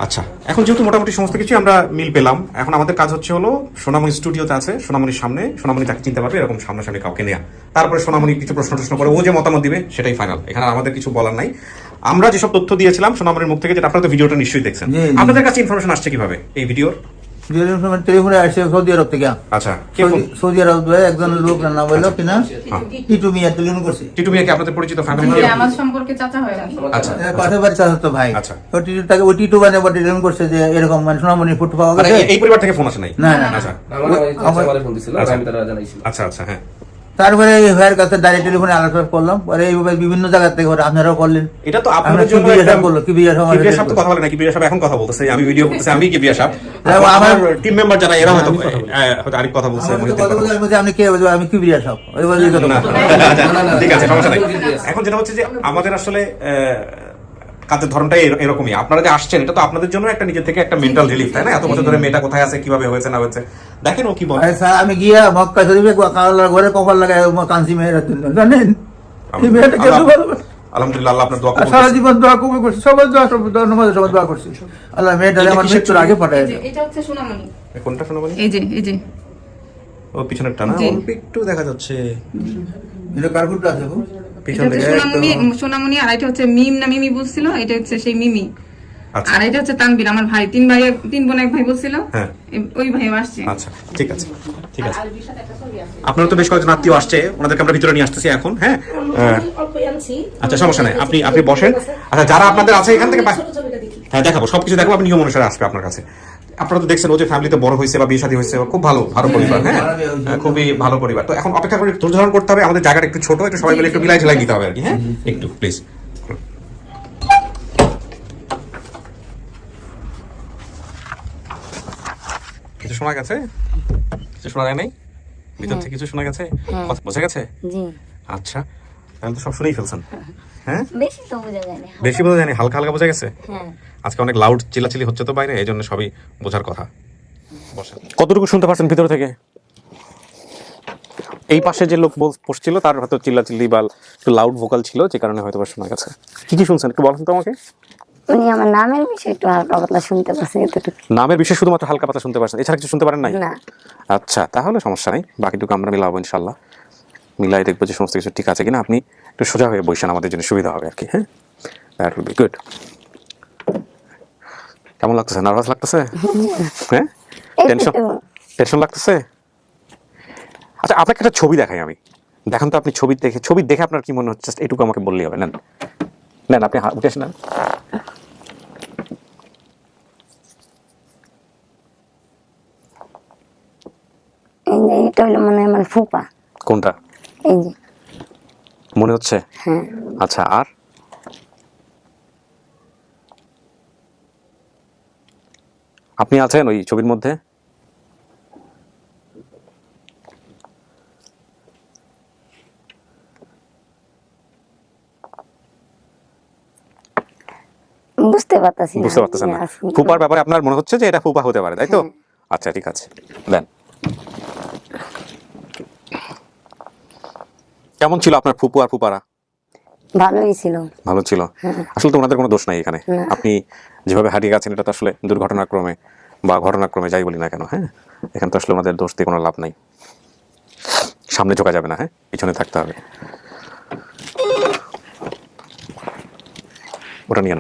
আচ্ছা, এখন যেহেতু মোটামুটি সমস্ত কিছু আমরা মিল পেলাম, এখন আমাদের কাজ হচ্ছে হলো সোনামণি স্টুডিওতে আছে, সোনামণির সামনে, সোনামণি তাকে চিনতে পারবে এরকম সামনাসামনি কাউকে নেওয়া। তারপরে সোনামণি কিছু প্রশ্ন করে ও যে মতামত দিবে সেটাই ফাইনাল। এখানে আমাদের কিছু বলার নাই। আমরা যেসব তথ্য দিয়েছিলাম সোনামণির মুখ থেকে, যেটা আপনারা তো ভিডিওটা নিশ্চয়ই দেখছেন, জি, জি। আপনাদের কাছে ইনফরমেশন আসছে কিভাবে এই ভিডিওর? টেলিফোনে আসছে সৌদি আরব থেকে। আচ্ছা, কে ফোন? সৌদি আরব থেকে একজন লোক নাম বললো কিনা টিটু মিয়া টেলিফোন করছে। টিটু মিয়া কি আপনাদের পরিচিত ফ্যামিলি? আমার সম্পর্কে চাচা হয় আচ্ছা, পাশে বাড়ি চাচাতো ভাই। আচ্ছা। তো টিটু তাকে ওই টিটু মানে টেলিফোন করছে যে এরকম মানে সোনামণির ফটো পাওয়া মানে গেছে। এই পরিবার থেকে ফোন আসে নাই? না না আচ্ছা আচ্ছা আচ্ছা, হ্যাঁ। তারপরে এই ভাইয়ের কাছে ডাইরেক্ট টেলিফোনে আলোচনা করলাম, পরে এইভাবে বিভিন্ন জায়গা থেকে ওরা আপনারাও করলেন। এটা তো আপনাদের জন্য একটা বললো কিবিয়া সাহেব কিবিয়া সাহেব তো কথা বলে না, কিবিয়া সাহেব এখন কথা বলতেছে, আমি ভিডিও করতেছি, আমি কিবিয়া সাহেব, আমার টিম মেম্বার যারা এরা হয়তো আরেক কথা বলছে, আমি কে বলবো, আমি কিবিয়া সাহেব ওই বলে না, ঠিক আছে, সমস্যা নাই। এখন যেটা হচ্ছে যে আমাদের আসলে কাজের ধরনটাই এরকমই। আপনারা যে আসছেন এটা তো আপনাদের জন্য একটা নিজে থেকে একটা মেন্টাল রিলিফ, তাই না? এত বছর ধরে মেয়েটা কোথায় আছে, কিভাবে হয়েছে না হয়েছে, দেখেন ও কি বলে। স্যার আমি গিয়া মক্কা শরীফে কালার ঘরে কপাল লাগায় কাঁচি মেয়েরা জানেন, এই মেয়েটা কেন বলবো। আলহামদুলিল্লাহ, আল্লাহ আপনার দোয়া কবুল সারা করুন। জীবন দোয়া কবুল করছি, সবার দোয়া সবার দোয়া করছি, আল্লাহ মেয়েটারে আমার মৃত্যুর আগে পাঠায়। এটা হচ্ছে সোনামণি। কোনটা শোনাবেন? এই যে ও পিছনের টানা অল্প একটু দেখা যাচ্ছে, এটা কার্পুটটা আছে গো। পিছন থেকে সোনামণি, আর এটা হচ্ছে মিম না মিমি বলছিল, এটা হচ্ছে সেই মিমি। আচ্ছা। আর এটা হচ্ছে তানবীর, আমার ভাই, তিন বোন এক ভাই বলছিল, হ্যাঁ। ওই ভাই আসছে। আচ্ছা, ঠিক আছে, ঠিক আছে। আপনারা তো বেশ কয়েকজন আত্মীয় আসছে, ওনাদেরকে আমরা ভিতরে নিয়ে আসতেছি এখন, হ্যাঁ। আচ্ছা, সমস্যা নাই, আপনি বসেন। আচ্ছা, যারা আপনাদের আছে এখান থেকে হ্যাঁ দেখাবো, সবকিছু দেখাবো, আপনি নিয়ম অনুসারে আসবে আপনার কাছে। আপনারা তো দেখছেন ও যে ফ্যামিলিতে বড় হয়েছে বা বিয়ে শাদী হয়েছে, খুব ভালো পরিবার, হ্যাঁ, খুবই ভালো পরিবার। তো এখন অপেক্ষা করে ধৈর্য ধারণ করতে হবে, আমাদের জায়গাটা একটু ছোট, একটু সবাই মিলে একটু মিলাই ঝেলাই দিতে হবে আর কি, হ্যাঁ, একটু প্লিজ। কিছু শোনা গেছে? কিছু শোনা যায় নাই? ভিতর থেকে কিছু শোনা গেছে? কথা বোঝা গেছে? জি। আচ্ছা, তাহলে তো সব শুনেই ফেলছেন, হ্যাঁ? বেশি তো বোঝা যায় না। বেশি বোঝা যায়নি, হালকা হালকা বোঝা গেছে। হ্যাঁ। আজকে অনেক লাউড চিল্লাচিল্লি হচ্ছে তো বাইরে, এই জন্য সবই বোঝার কথা। বসেন। কতটুকু শুনতে পারছেন ভিতর থেকে? এই পাশে যে লোক বসছিল তার হয়তো চিল্লাচিল্লি বা একটু লাউড ভোকাল ছিল, যে কারণে হয়তো শোনা গেছে। কি কি শুনছেন একটু বলেন তো আমাকে। উনি আমার নামের বিষয়ে একটু হালকা পাতলা শুনতে পাচ্ছেন, এতটুকু। নামের বিষয়ে শুধুমাত্র হালকা পাতলা শুনতে পারছেন, এছাড়া কিছু শুনতে পারেন নাই? না। আচ্ছা, তাহলে সমস্যা নেই, বাকিটুকু আমরা মিলাবো ইনশাল্লাহ। মিলাই দেখবো যে সমস্ত কিছু ঠিক আছে কিনা। আপনি একটু সোজা হয়ে বসেন, আমাদের জন্য সুবিধা হবে আর কি, হ্যাঁ। That will be good. কেমন লাগতেছে? নার্ভাস লাগতেছে? হ্যাঁ, টেনশন লাগতেছে? আচ্ছা, আপনাকে একটা ছবি দেখাই আমি, দেখেন তো আপনি ছবি দেখে আপনার কি মনে হচ্ছে, এটুকু আমাকে বললেই হবে। নেন নেন, আপনি উঠে আসেন। এটা হলো মনে হয় আমার ফুপা। কোনটা? এই যে মনে হচ্ছে? হ্যাঁ। আচ্ছা, আর আপনি আছেন ওই ছবির মধ্যে? বুঝতে পারতেছি না। বুঝতে পারতেছেন না? ফুপার ব্যাপারে আপনার মনে হচ্ছে যে এটা ফুপা হতে পারে, তাই তো? আচ্ছা, ঠিক আছে, দেন। কেমন ছিল আপনার ফুপু আর ফুপারা? ভালোই ছিল। ভালো ছিল। আসলে তো ওনাদের কোনো দোষ নাই এখানে। আপনি যেভাবে হারিয়ে গেছেন এটা তো আসলে দুর্ঘটনাক্রমে বা ঘটনাক্রমে যাই বলি না কেন, হ্যাঁ, এখানে তো আসলে ওনাদের দোষ দিয়ে কোনো লাভ নাই। সামনে ঝোঁকা যাবে না, হ্যাঁ, পিছনে থাকতে হবে। ওটা নিয়ে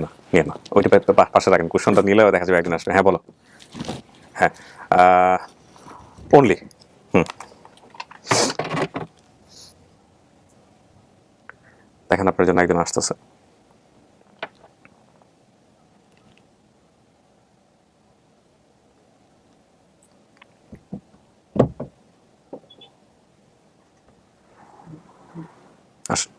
না, ওইটা পাশে রাখেন, কুশনটা নিলেও দেখা যাবে একদিন আসলে। হ্যাঁ, বলো। হ্যাঁ, অনলি দেখেন আপনার জন্য একদিন আসতেছে। আসুন।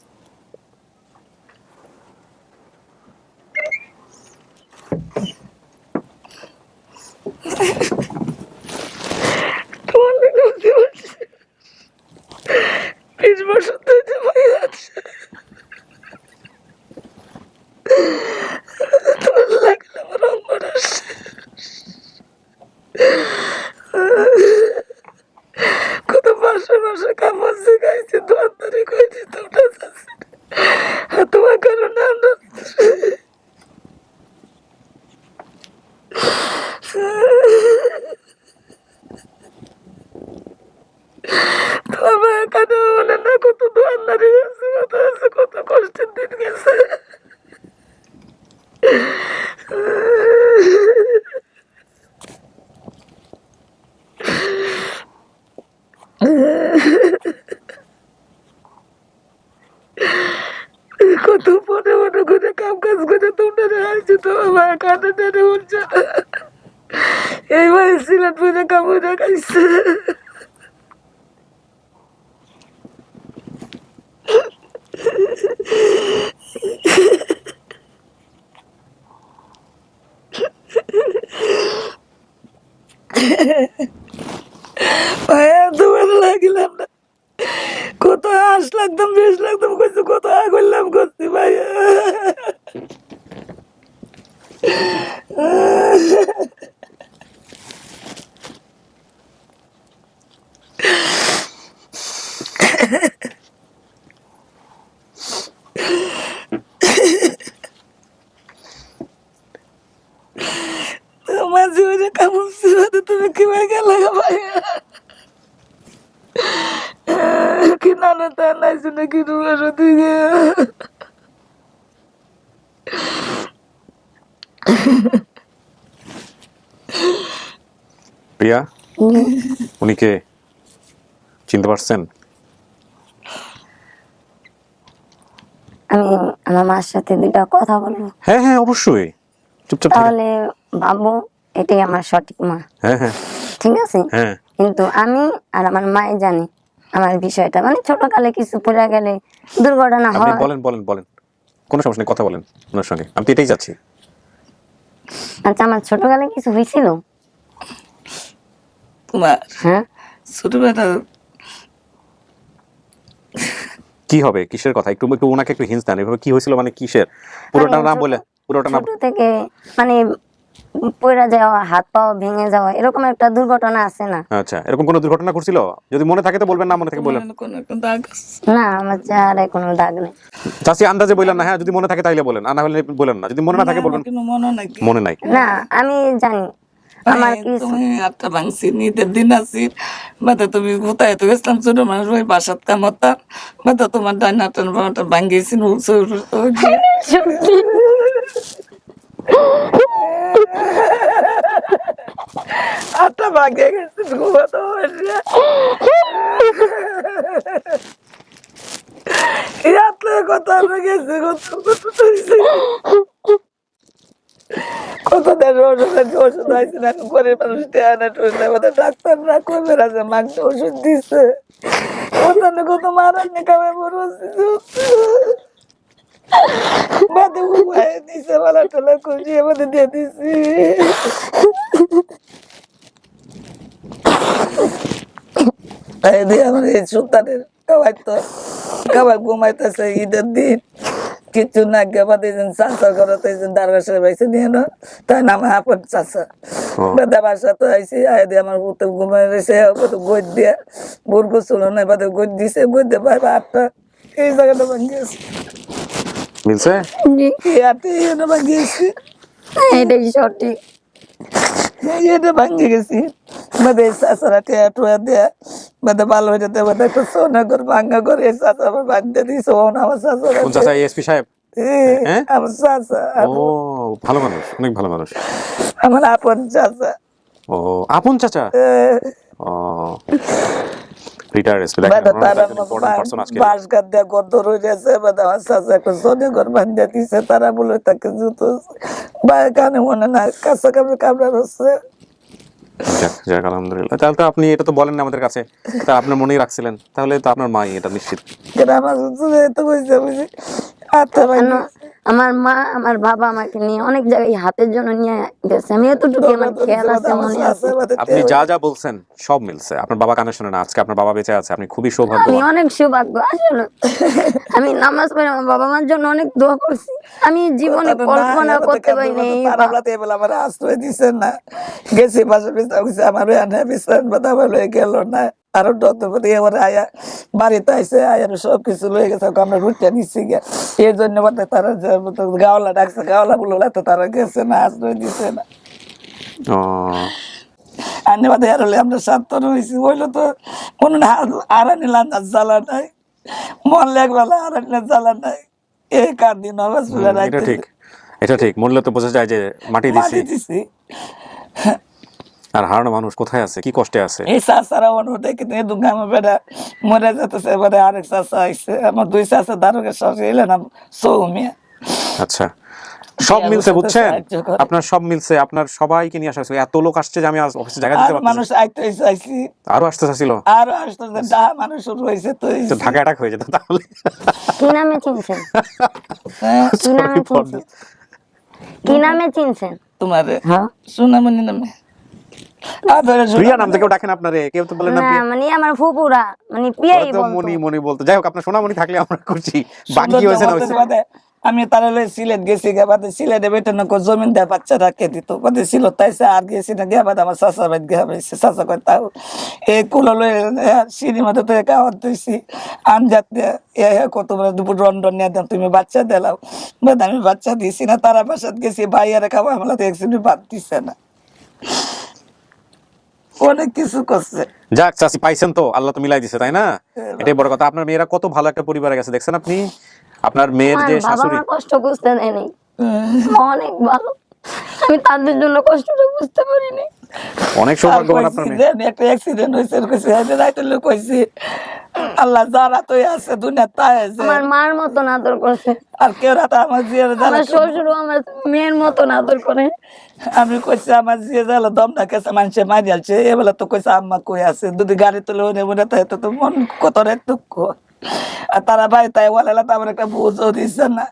আমার কাঁদে টেনে উঠছে না। এইবার সিলেট পুজো কামড়ে খাইছে। এত ভালো লাগিলাম না, কত হাস লাগতাম, বেশ লাগতাম, কত কত করলাম করছি ভাইয়া। তোমার জীবনে কেমন ছিল, তুমি কিভাবে গেলে ভাইয়া? কি নানা তা নাই শুনে কি তোমার দিকে প্রিয়া, উনি কে চিনতে পারছেন? আমি আমার মার সাথে দুটা কথা বলবো, হ্যাঁ হ্যাঁ অবশ্যই, চুপচাপ থাকেন। তাহলে ভাববো এটাই আমার সঠিক মা। হ্যাঁ হ্যাঁ ঠিক আছে, হ্যাঁ কিন্তু আমি আর আমার মাই জানি আমার বিষয়টা, মানে ছোটকালে কিছু পড়ে গেলে দুর্ঘটনা আপনি হয়। বলেন বলেন বলেন, কোনো সমস্যা নেই, কথা বলেন ওনার সঙ্গে, আমি তো এটাই যাচ্ছি। আচ্ছা, আমার ছোটকালে কিছু হয়েছিল? তোমার হ্যাঁ, ছোটবেলা কি হবে, কিসের কথা, একটু একটু ওনাকে একটু হিন্স দেন, এভাবে কি হয়েছিল মানে কিসের, পুরোটা না বলে, পুরোটা না। ছোট থেকে মানে পড়ে যাওয়া, হাত পা ভেঙে যাওয়া, এরকম একটা দুর্ঘটনা আছে না? আচ্ছা, এরকম কোনো দুর্ঘটনা ঘটছিল? যদি মনে থাকে তো বলবেন, না মনে থাকে বলেন। কোনো একটা দাগ আছে? না, আমার চেহারায় কোনো দাগ নেই। চাচি আন্দাজে বললেন না, হ্যাঁ যদি মনে থাকে তাইলে বলেন, আর না হলে বলেন না, যদি মনে না থাকে বলবেন। কোনো মনে নাকি? মনে নাই? না, আমি জানি আমার কি তুমি হাতটা ভাঙছি, ঈদের দিন আছি বাদে, তুমি কোথায় তো গেছিলাম ছোট মানুষ, ওই বাসাত কামতাম বাদে, তোমার ডাইন হাতটা ভাঙিয়েছি, হাতটা ভাঙিয়ে গেছি, ঘুমাতে কথা গেছে কত দেন ওষুধ হয়েছে না, গরিব মানুষ ডাক্তার না করবে রাজা মাংস ওষুধ দিচ্ছে, কত মারার নিকামে বাদে উপায় দিছে, মালা টালা খুঁজিয়ে বাদে দিয়ে দিছি। আমার এই সুলতানের খাবার ঘুমাইতেছে ঈদের দিন, কিছু না বাদে চাষা করতে দারগাছের বাইসে নিয়ে না, তাই নাম আপন চাষা বাদে বাসা তো আইসি আয় দিয়ে আমার পুতে ঘুমাই রয়েছে, গই দিয়ে বোর গোসল নাই বাদে গই দিছে, গই দিয়ে পাইবা 8টা, এই জায়গাটা ভাঙিয়েছে, মিলছে ভাঙিয়েছি, এটাই সঠিক। এটা ভাঙিয়ে গেছি বাদে চাষারা টেয়া টুয়া দেয়া বাদে ভালো হয়ে যেতে বাদে একটা সোনা করে ভাঙা করে চাষা আবার বাঁধিয়ে দিয়েছে। আমার চাষারা, কোন চাচা? এসপি সাহেব? হ্যাঁ, আমার চাষা, ও ভালো মানুষ, অনেক ভালো মানুষ, আমার আপন চাষা। ও আপন চাচা, ও রিটায়ার্ড এসপি। তারা বলে তাকে জুতো কানে মনে না কাঁচা কামড়ে কামড়ার হচ্ছে। যাক আলহামদুলিল্লাহ। তাহলে তো আপনি এটা তো বলেন না আমাদের কাছে, তা আপনার মনেই রাখছিলেন, তাহলে তো আপনার মাই এটা নিশ্চিত। আমার মা আমার বাবা আমাকে নিয়ে অনেক জায়গায় হাতের জন্য নিয়ে গেছে, আমি এতটুকু আমার খেয়াল আছে, মনে আছে। আপনি যা যা বলছেন সব মিলছে, আপনার বাবা কানে শোনে না, আজকে আপনার বাবা বেঁচে আছে, আপনি খুবই আমি সৌভাগ্যবান। অনেক সৌভাগ্য আসলে। আমি নামাজ পড়ে আমার বাবা মার জন্য অনেক দোয়া করছি, আমি জীবনে কল্পনা করতে পারিনি। আমার আশ্রয় দিছে না, গেছি পাশে পিছনে আমার বিশ্রাম গেল না, আরো ডক্টর এবার আয়া বাড়িতে আইসে আয়ার সবকিছু লয়ে গেছে, আমরা রুটিয়া নিচ্ছি গিয়া, এই জন্য তারা গাওলা ডাকছে, গাওলা বললো তো তারা গেছে না, আশ্রয় দিছে না। আনে বাদে হারলে আমরা সান্তন হয়েছি, বললো তো মনে আড়া নিলাম না, জ্বালা নাই, মন লাগবেলা আড়া নিলাম জ্বালা নাই, এই কার দিন এটা ঠিক, এটা ঠিক, মরলে তো বোঝা যায় যে মাটি দিছি, আর হারানো মানুষ কোথায় আছে, কি কষ্টে আছে। এই চাষারা অনুরোধ কিন্তু আমার বেড়া মরে যেতেছে, এবারে আরেক চাষা আইসে, আমার 2 চাষা দারোগের শাশি এলেন সৌমিয়া। আচ্ছা, সব মিলছে বুঝছেন, সাহায্য করে। আপনার সব মিলছে, আপনার সবাইকে নিয়ে আসা হয়েছে। এত লোক আসছে যে আমি আজ অফিসে জায়গা দিতে আর পারছি মানুষ আইতে চাইছি, আরো আসতে চাচ্ছিল, আর আসতে ডা মানুষ রয়েছে তো এই তো ঢাকা অ্যাটাক হয়ে যেত তাহলে। কি নামে চিনছেন? হ্যাঁ, কি নামে Sorry for চিনছেন? কি নামে চিনছেন? তোমার হ্যাঁ সোনামণি নামে আদরে প্রিয়া নাম থেকে ডাকেন আপনারে, কেউ তো বলেন না না প্রিয়া। মানে আমার ফুপুরা মানে পিয়াই ওরা তো বলতো। মনি মনি বলতো। যাই হোক, আপনার সোনামণি থাকলে আমরা খুশি। বাকি কি হয়েছে না হয়েছে। আমি তারা সিলেট গেছি গা বাদে সিলেটে বেটে না জমিন দেয় বাচ্চা রাখে দিত বাদে ছিল তাইছে আর গেছি না গিয়া বাদে আমার চাষা বাদ গিয়া পাইছে চাষা করে তাও এই কুলো লয়ে সিঁড়ি মাথা থেকে খাওয়ার দিয়েছি আনজাত কত বড় দুপুর রন্ডন নিয়ে দেন তুমি বাচ্চা দিলাও বাদ আমি বাচ্চা দিয়েছি না তারা বাসাত গেছি ভাইয়ারে খাওয়া আমলা তো একদিন বাদ দিছে না, অনেক কিছু করছে। যাক চাচি, পাইছেন তো, আল্লাহ তো মিলাই দিছে, তাই না? এটাই বড় কথা। আপনার মেয়েরা কত ভালো একটা পরিবারে গেছে, দেখছেন আপনি? আপনার মেয়ের যে বাবা শাশুড়ি, আমার কষ্ট বুঝতে দেয় নাই, অনেক ভালো। আমি তাদের জন্য কষ্টটা বুঝতে পারিনি। অনেক সৌভাগ্যবান আপনার মেয়ে। একটা অ্যাক্সিডেন্ট হয়েছে কইছে হাইতে রাইতে লোক কইছি আল্লাহ যারা তো আছে দুনিয়া তাই আছে আমার মার মতন আদর করছে, আর কেউ রাতে আমার জিয়ার জ্বালা আমার শ্বশুরও আমার মেয়ের মতন আদর করে। আমি কইছি আমার জিয়া জ্বালা দম না কেসে মানুষে মারি আলছে এবেলা তো কইছে আম্মা কই আছে যদি গাড়ি তুলে ওনে মনে তাই তো মন কত রে দুঃখ। আর তারা ভাই তাই বলে তো আমার একটা বুঝও দিচ্ছে না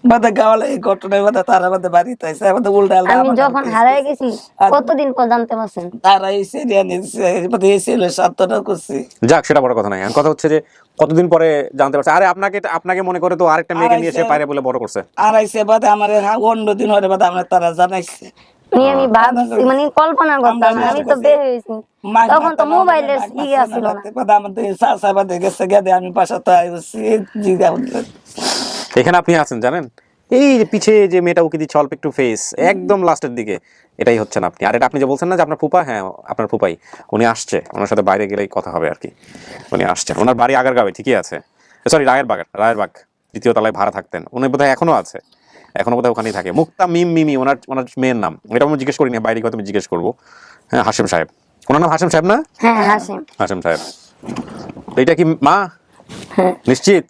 বাদে গাওয়ালে এই ঘটনায় বাদে তারা বাদে বাড়িতে আইছে আমাদের উল্টা আমি যখন হারায় গেছি কতদিন পর জানতে পারছেন? তারা এই সিরিয়া নিচ্ছে বাদে এই ছিল সাতটা করছি। যাক, সেটা বড় কথা নাই। এখন কথা হচ্ছে যে কতদিন পরে জানতে পারছে। আরে আপনাকে মনে করে তো আরেকটা মেয়েকে নিয়ে এসে বাইরে বলে বড় করছে। আর আইসে বাদে আমার অন্য দিন হরে বাদে আমরা তারা জানাইছে আমি ভাবছি মানে কল্পনা করতাম না, আমি তো বের হয়েছি তখন তো মোবাইলের ইয়ে আসছিল না। আমাদের চাষা বাদে গেছে গেদে আমি পাশা তো আইছি জিগা এখানে আপনি আছেন জানেন, এই যে পিছে যে মেয়েটা উকি দিচ্ছে অল্প একটু ফেস, একদম লাস্টের দিকে, এটাই হচ্ছেন আপনি। আর এটা আপনি যে বলছেন না যে আপনার ফুপা, হ্যাঁ আপনার ফুপাই, উনি আসছে, ওনার সাথে বাইরে গেলেই কথা হবে আর কি। উনি আসছেন, ওনার বাড়ি আগারগাঁওয়ে, ঠিকই আছে, সরি রায়েরবাগ ২য় তলায় ভাড়া থাকতেন উনি, বোধহয় এখনো আছে, এখনো বোধহয় ওখানেই থাকে। মুক্তা মিমি ওনার মেয়ের নাম, এটা আমি জিজ্ঞেস করিনি, বাইরে হয়তো আমি জিজ্ঞেস করবো। হ্যাঁ হাসিম সাহেব, ওনার নাম হাসিম সাহেব না? হ্যাঁ হাসিম সাহেব। এইটা কি মা নিশ্চিত?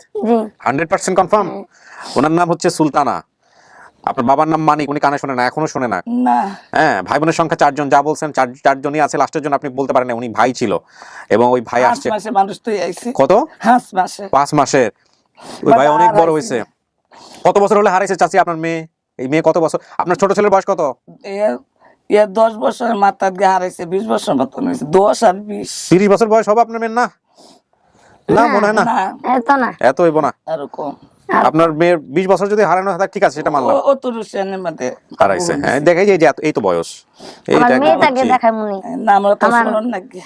100% কনফার্ম? ওনার নাম হচ্ছে সুলতানা, আপনার বাবার নাম মানিক। উনি কানে শোনে না, এখনো শোনে না। হ্যাঁ, ভাই বোনের সংখ্যা 4 জন, যা বলছেন চারজনই আছে। লাস্টের জন আপনি বলতে পারেন না, উনি ভাই ছিল এবং ওই ভাই আসছে মানুষ তুই আইছি কত 5 মাসের। ওই ভাই অনেক বড় হয়েছে। কত বছর হলে হারাইছে চাচি আপনার মেয়ে? এই মেয়ে কত বছর? আপনার ছোট ছেলের বয়স কত? 10 বছরের মাথা দিয়ে হারাইছে, 20 বছর মতন হয়েছে। 10 আর 20 30 বছর বয়স হবে আপনার মেয়ের? না না মনে হয় না, এত হইব না, আরো কম। আপনার মেয়ের 20 বছর যদি হারানো হয় ঠিক আছে, সেটা মানলাম। ও তো রুশিয়ানের মধ্যে হারাইছে, হ্যাঁ দেখাই যে এই তো বয়স। আমার মেয়েটাকে দেখায় মনে না, আমরা তো শুনুন নাকি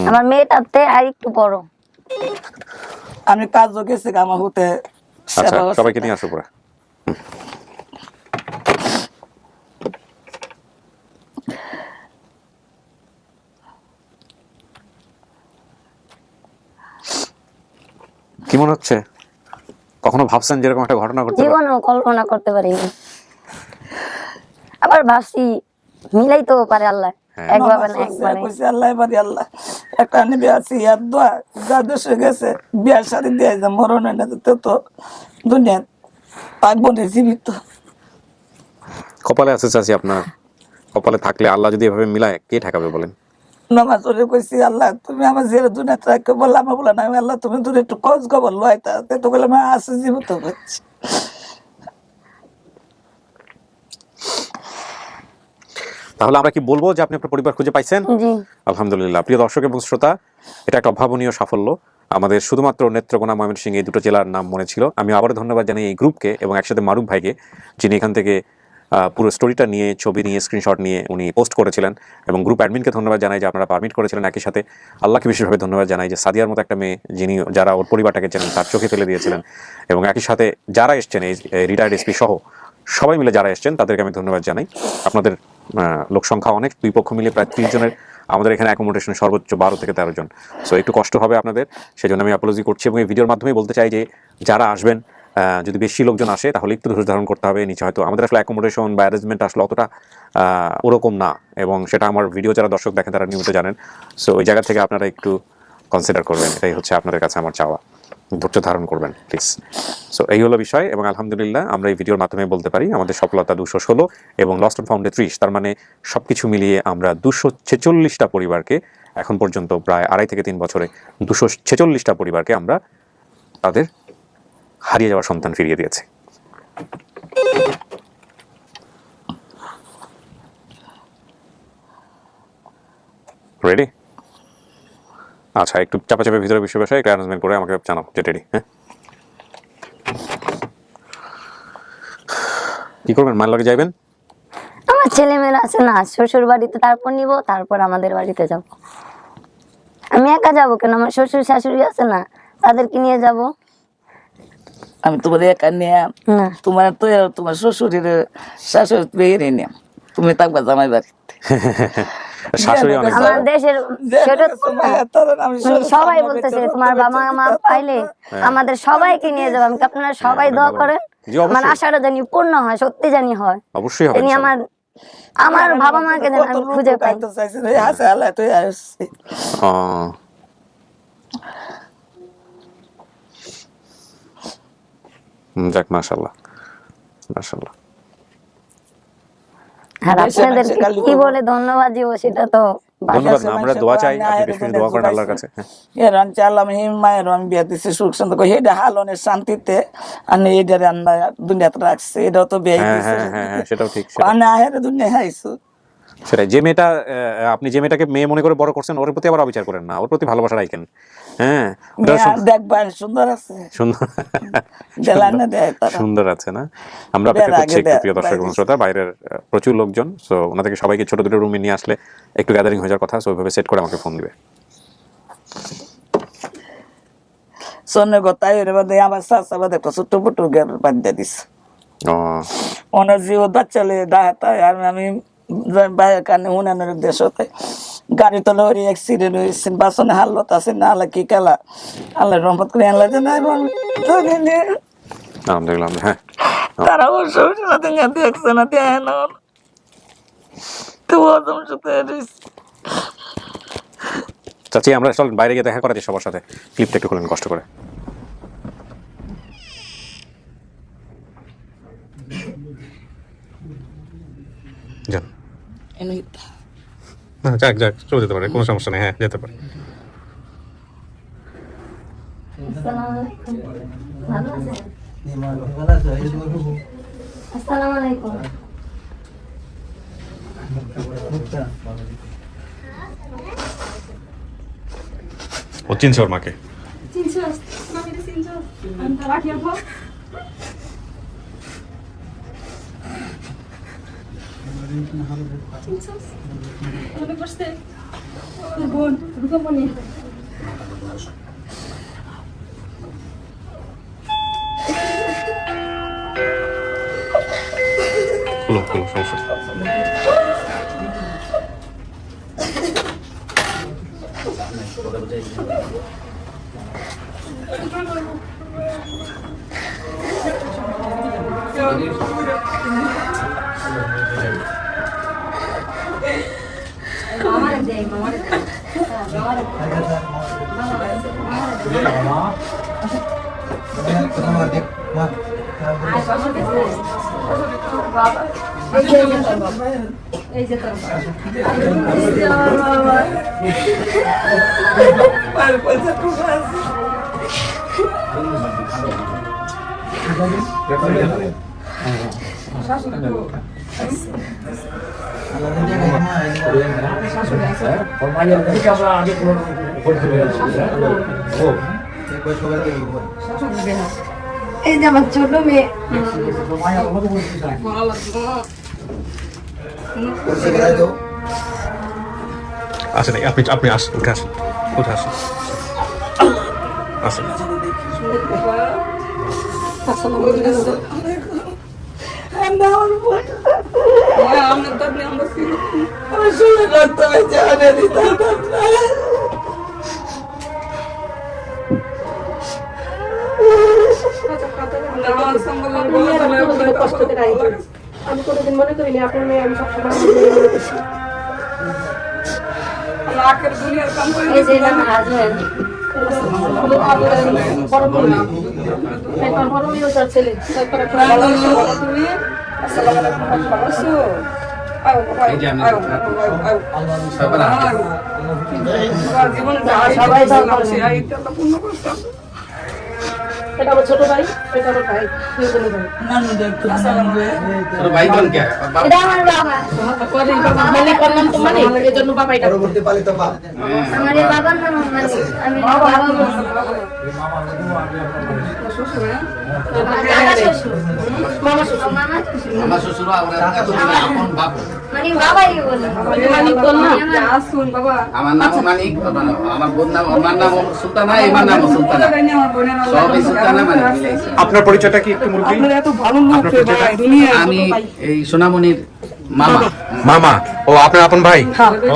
আমার মেয়েটাতে আর একটু বড়। আমি কাজও গেছি আমার হতে। আচ্ছা, সবাইকে নিয়ে আসো পরে। কি মনে হচ্ছে? কখনো ভাবছেন যেরকম একটা ঘটনা ঘটতে পারে? জীবনেও কল্পনা করতে পারিনি। আবার ভাবছি মিলাই তো পারে আল্লাহ, একভাবে না একবারে। আল্লাহ বাড়ি আল্লাহ একটা নিবে আছি আর দোয়া যা দেশে গেছে বিয়ার শাড়ি দিয়ে যা মরণ হয় না তো দুনিয়া থাকবো না জীবিত। কপালে আছে চাচি আপনার, কপালে থাকলে আল্লাহ যদি এভাবে মিলায় কে ঠেকাবে বলেন? নামাজ পড়ে কইছি আল্লাহ তুমি আমার ছেলে দুনিয়াতে রাখতে বললাম, আমার বলে না আল্লাহ তুমি দূরে একটু খোঁজ খবর লয়তা তো বলে আমি আসে জীবিত করছি। তাহলে আমরা কি বলবো যে আপনি আপনার পরিবার খুঁজে পাইছেন? আলহামদুলিল্লাহ। প্রিয় দর্শক এবং শ্রোতা, এটা একটা অভাবনীয় সাফল্য। আমাদের শুধুমাত্র নেত্রকোনা, ময়মনসিংহ এই দুটো জেলার নাম মনে ছিল। আমি আবারও ধন্যবাদ জানাই এই গ্রুপকে এবং একসাথে মারুফ ভাইকে, যিনি এখান থেকে পুরো স্টোরিটা নিয়ে, ছবি নিয়ে, স্ক্রিনশট নিয়ে উনি পোস্ট করেছিলেন। এবং গ্রুপ অ্যাডমিনকে ধন্যবাদ জানাই যে আপনারা পারমিট করেছিলেন। একই সাথে আল্লাহকে বিশেষভাবে ধন্যবাদ জানাই যে সাদিয়ার মতো একটা মেয়ে, যিনি যারা ওর পরিবারটাকে চেনেন, তার চোখে ফেলে দিয়েছিলেন। এবং একই সাথে যারা এসছেন, এই রিটায়ার্ড এসপি সহ সবাই মিলে যারা এসছেন, তাদেরকে আমি ধন্যবাদ জানাই। আপনাদের লোক সংখ্যা অনেক, দুই পক্ষ মিলে প্রায় 30 জনের। আমাদের এখানে অ্যাকোমোডেশন সর্বোচ্চ 12 থেকে 13 জন। সো একটু কষ্ট হবে আপনাদের, সেজন্য আমি অ্যাপোলজি করছি। এবং এই ভিডিওর মাধ্যমে বলতে চাই যে যারা আসবেন, যদি বেশি লোকজন আসে তাহলে একটু ধৈর্য ধারণ করতে হবে। নিচে হয়তো আমাদের আসলে অ্যাকোমোডেশন বা অ্যারেঞ্জমেন্ট আসলে অতটা ওরকম না, এবং সেটা আমার ভিডিও যারা দর্শক দেখেন তারা নিয়মিত জানেন। সো ওই জায়গা থেকে আপনারা একটু কনসিডার করবেন, এটাই হচ্ছে আপনাদের কাছে আমার চাওয়া। ধৈর্য ধারণ করবেন প্লিজ। সো এই হলো বিষয়, এবং আলহামদুলিল্লাহ আমরা এই ভিডিওর মাধ্যমে বলতে পারি আমাদের সফলতা 216 এবং লস্ট অ্যান্ড ফাউন্ডে 30, তার মানে সবকিছু মিলিয়ে আমরা 246টা পরিবারকে এখন পর্যন্ত প্রায় 2.5 থেকে 3 বছরে 246টা পরিবারকে আমরা তাদের হারিয়ে যাওয়া সন্তান ফিরিয়ে দিয়েছি। রেডি? আচ্ছা, একটু চাপা ভিতরে বিষয় একটা অ্যারেঞ্জমেন্ট করে আমাকে জানাও যে রেডি। হ্যাঁ, কি করবেন? মায়ের লগে যাইবেন? আমার ছেলে মেয়েরা আছে না, শ্বশুর বাড়িতে তারপর নিব, তারপর আমাদের বাড়িতে যাব। আমি একা যাব কেন? আমার শ্বশুর শাশুড়ি আছে না, তাদেরকে নিয়ে যাব। আমি তোমার একা নিয়ে না, তোমার শ্বশুরের শাশুড়ি বেরিয়ে নিয়ে তুমি থাকবা জামাই বাড়িতে। শাশুড়ি অনেক আমার দেশের সেটা সবাই বলতেছে তোমার বাবা মা পাইলে আমাদের সবাইকে নিয়ে যাবো। আমি আপনারা সবাই দোয়া করেন, আমার আশাটা জানি পূর্ণ হয়, সত্যি জানি হয়। অবশ্যই হবে। আমার বাবা মাকে যেন আমি খুঁজে পাই। যাক, মাশাআল্লাহ মাশাআল্লাহ। আর আপনাদেরকে কি বলে ধন্যবাদ দিব সেটা তো ধন্যবাদ না, আমরা দোয়া চাই, আপনি বেশি বেশি দোয়া করেন আল্লাহর কাছে। এরম চালাম হিম মায়ের আমি বিয়া দিছি সুখ শান্তি কই হেডা হালনের শান্তিতে আমি এটারে আনবা দুনিয়াতে রাখছে, এটাও তো বিয়ে দিছে। হ্যাঁ, সেটাও ঠিক। আমি আহের দুনিয়ায় আইছো। সেটাই, যে মেয়েটা আপনি যে মেয়েটাকে মেয়ে মনে করে বড় করছেন, ওর প্রতি আবার অবিচার করেন না, ওর প্রতি ভালোবাসা রাখেন। হ্যাঁ, দেখবেন সুন্দর আছে, সুন্দর সুন্দর আছে না? আমরা অপেক্ষা করছি একটু, প্রিয় দর্শক এবং শ্রোতা, বাইরের প্রচুর লোকজন, সো ওনাদেরকে সবাইকে ছোট দুটো রুমে নিয়ে আসলে একটু গ্যাদারিং হয়ে যাওয়ার কথা, সো ওইভাবে সেট করে আমাকে ফোন দিবে। সোনে গোতাই এর মধ্যে আমার সাসা বাদে একটা ছোট্ট পুটু গের বাদ দিস। ওনার জীবন বাচ্চালে দাহাতায় আর আমি বাইরের কানে উনানের দেশ হতে গাড়ি তো লরি অ্যাক্সিডেন্ট হয়েছে, বাসনে হালত আছে না, আল্লাহ কি খেলা, আল্লাহ রহমত করে আল্লাহ যে না। এবং আলহামদুলিল্লাহ, হ্যাঁ, তারা ওর শ্বশুর সাথে দেখছে না, দেখেন তো ওরকম সাথে চাচি আমরা চলেন বাইরে গিয়ে দেখা করা যায় সবার সাথে। ক্লিপটা একটু খুলেন কষ্ট করে। যান, যাক যাক, চলে যেতে পারে, কোনো সমস্যা নেই। হ্যাঁ, যেতে পারে। আসসালামু আলাইকুম। ও চিনছে ওর মাকে? খুলো, সমস্যা। এই যে আমার ছোট মেয়ে, আসেন, আপনি আসেন, উঠে আসেন, আসেন। আমি কোনোদিন মনে করিনি আপনার মেয়ে, আমি সবসময় এই যে আমার হাজবেন্ড। ছেলে সবাই এটা আমার ছোট ভাই, এটা আমার ভাই, দুজনে ভাই। ভাই বোন কে এটা আমার বাবা। মালিক করলাম তো মালিক, এই জন্য বাবা এটা আমার এই বাবার নাম মানিক। আমি বাবা বলছি। দাদা শ্বশুর, মামা শ্বশুর, মামা শ্বশুর। আমার শ্বশুর আমরা এতদিন আপন বাপ। মানে বাবাই বলে। মালিক করলাম। আসুন বাবা। আমার নাম মানিক, আমার বোন নাম, আমার নাম সুলতানা, আমার নাম সুলতানা, সবই সুলতানা মানে মিলাইছে। আপনার পরিচয়টা কি একটু মুরব্বী? আপনারা এত ভালো লোক রে ভাই, দুনিয়ায় আমি এই সোনামণির মামা। মামা। ও আপনার আপন ভাই?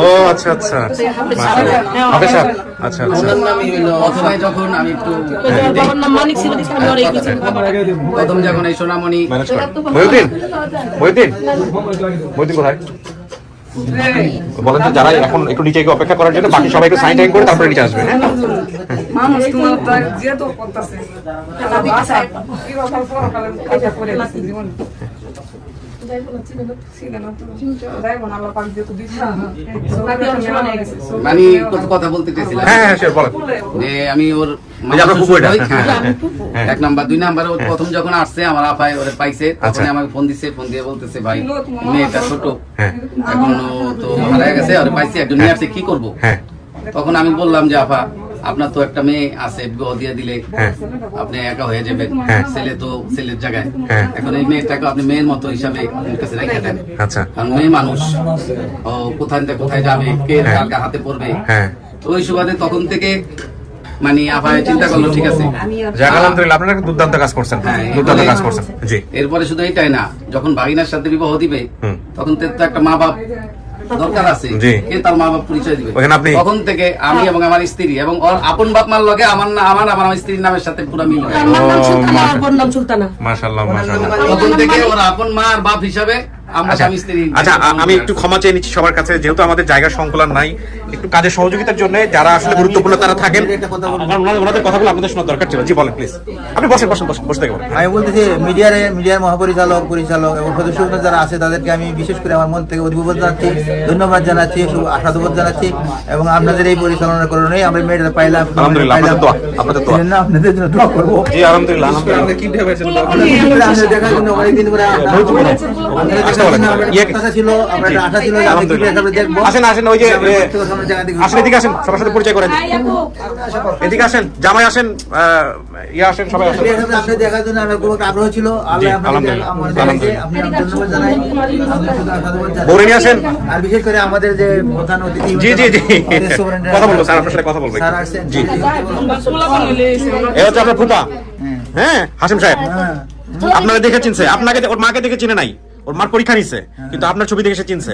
ও আচ্ছা আচ্ছা, হাফেজ সাহেব। আচ্ছা আচ্ছা, ওনার নামই হলো প্রথমে যখন আমি একটু বাবার নাম মালিক ছিল, আমি ওর এই কিছু প্রথম যখন এই সোনামণি ম্যানেজ করেন। মহিউদ্দিন, মহিউদ্দিন, মহিউদ্দিন কোথায়? বলেন তো যারা এখন একটু নিচে গিয়ে অপেক্ষা করার জন্য, বাকি সবাই একটু সাইন টাইন করে তারপরে নিচে আসবে। হ্যাঁ, মানুষ তোমার তার যে তো করতেছে আচ্ছা কি কথা পরকালে কাজা করে জীবন মানে কত কথা বলতে চাইছিলাম। হ্যাঁ হ্যাঁ স্যার বলেন। যে আমি ওর এই যে আপনার ফুফু এটা। হ্যাঁ, এক নাম্বার, দুই নাম্বার ওর প্রথম যখন আসছে আমার আপায় ওরে পাইছে, তখন আমাকে ফোন দিছে, ফোন দিয়ে বলতেছে ভাই মেয়েটা ছোট, হ্যাঁ এখনো তো হারায় গেছে, ওরে পাইছে, একজন নিয়ে আসছে, কি করবো? হ্যাঁ তখন আমি বললাম যে আপা আপনার তো একটা মেয়ে আছে, বিবাহ দিয়ে দিলে হ্যাঁ আপনি একা হয়ে যাবেন, হ্যাঁ। ছেলে তো ছেলের জায়গায়, হ্যাঁ। এখন এই মেয়েটাকে আপনি মেয়ের মতো হিসাবে আপনার কাছে রেখে দেন, আচ্ছা কারণ মেয়ে মানুষ, ও কোথায় থেকে কোথায় যাবে, কে কার কার হাতে পড়বে। হ্যাঁ। তো ওই সুবাদে তখন থেকে মানে আপায় চিন্তা করলো ঠিক আছে। যাক আলহামদুলিল্লাহ, আপনারা একটা দুর্দান্ত কাজ করছেন, হ্যাঁ, দুর্দান্ত কাজ করছেন। জি, এরপরে শুধু এটাই না, যখন ভাগিনার সাথে বিবাহ দিবে হুম। তখন তো একটা মা বাপ দরকার আছে, জি। কে তার মা বাপ পরিচয় দিবে। ওখানে আপনি- তখন থেকে আমি এবং আমার স্ত্রী এবং ওর আপন বাপ মার লগে আমার স্ত্রীর নামের সাথে পুরো মিল হয়। আমার নাম সুলতানা, আমার বোন নাম সুলতানা। মাশাআল্লাহ মাশাআল্লাহ। তখন থেকে ওর আপন মা আর বাপ হিসাবে আমরা আচ্ছা স্বামী স্ত্রী। আচ্ছা, আমি একটু ক্ষমা চেয়ে নিচ্ছি সবার কাছে, যেহেতু আমাদের জায়গার সংকুলান নাই, একটু কাজের সহযোগিতার জন্য যারা আসলে গুরুত্বপূর্ণ তারা থাকেন, ওনাদের কথাগুলো আপনাদের শোনার দরকার ছিল। জি বলেন প্লিজ, আপনি বসেন বসেন বসেন, বসে থেকে বলেন। আমি বলতেছি মিডিয়ার মহাপরিচালক, পরিচালক এবং সদস্য যারা আছে তাদেরকে আমি বিশেষ করে আমার মন থেকে অভিবাদন জানাচ্ছি, ধন্যবাদ জানাচ্ছি, আশাদবাদ জানাচ্ছি এবং আপনাদের এই পরিচালনার কারণে আমরা মেয়েটা পাইলাম। আলহামদুলিল্লাহ, আপনাদের দোয়া, আপনাদের দোয়া। সেজন্য আপনাদের জন্য দোয়া করবো। জি আলহামদুলিল্লাহ, আলহামদুলিল্লাহ। আপনাদের দেখার জন্য অনেকদিন করে আপনাদের দেখার জন্য আমার একটা আশা ছিল, আমার একটা আশা ছিল যে আমি কি আমরা দেখবো। আসেন আসেন, ওই যে আসেন, এদিকে আসেন, সবার সাথে পরিচয় করেন, এদিকে আসেন, জামাই আসেন, ইয়া আসেন, সবাই আসেন। আপনাদের দেখার জন্য আমার খুব একটা আগ্রহ ছিল। আল্লাহ আপনাদের আমার জানাইছে, আপনি ধন্যবাদ জানাই, আপনাদের শুধু আশীর্বাদ জানাই। বৌরে নিয়ে আসেন। আর বিশেষ করে আমাদের যে প্রধান অতিথি, জি জি জি, আমাদের সুপারিনটেন্ডেন্ট কথা বলবো স্যার, আপনার সাথে কথা বলবো। স্যার আসছেন। জি, এই হচ্ছে আপনার ফুপা, হ্যাঁ হাসিম সাহেব। আপনারা দেখে চিনছে, আপনাকে ওর মাকে দেখে চিনে নাই, ওর মার পরীক্ষা নিছে, কিন্তু আপনার ছবি দেখে সে চিনছে।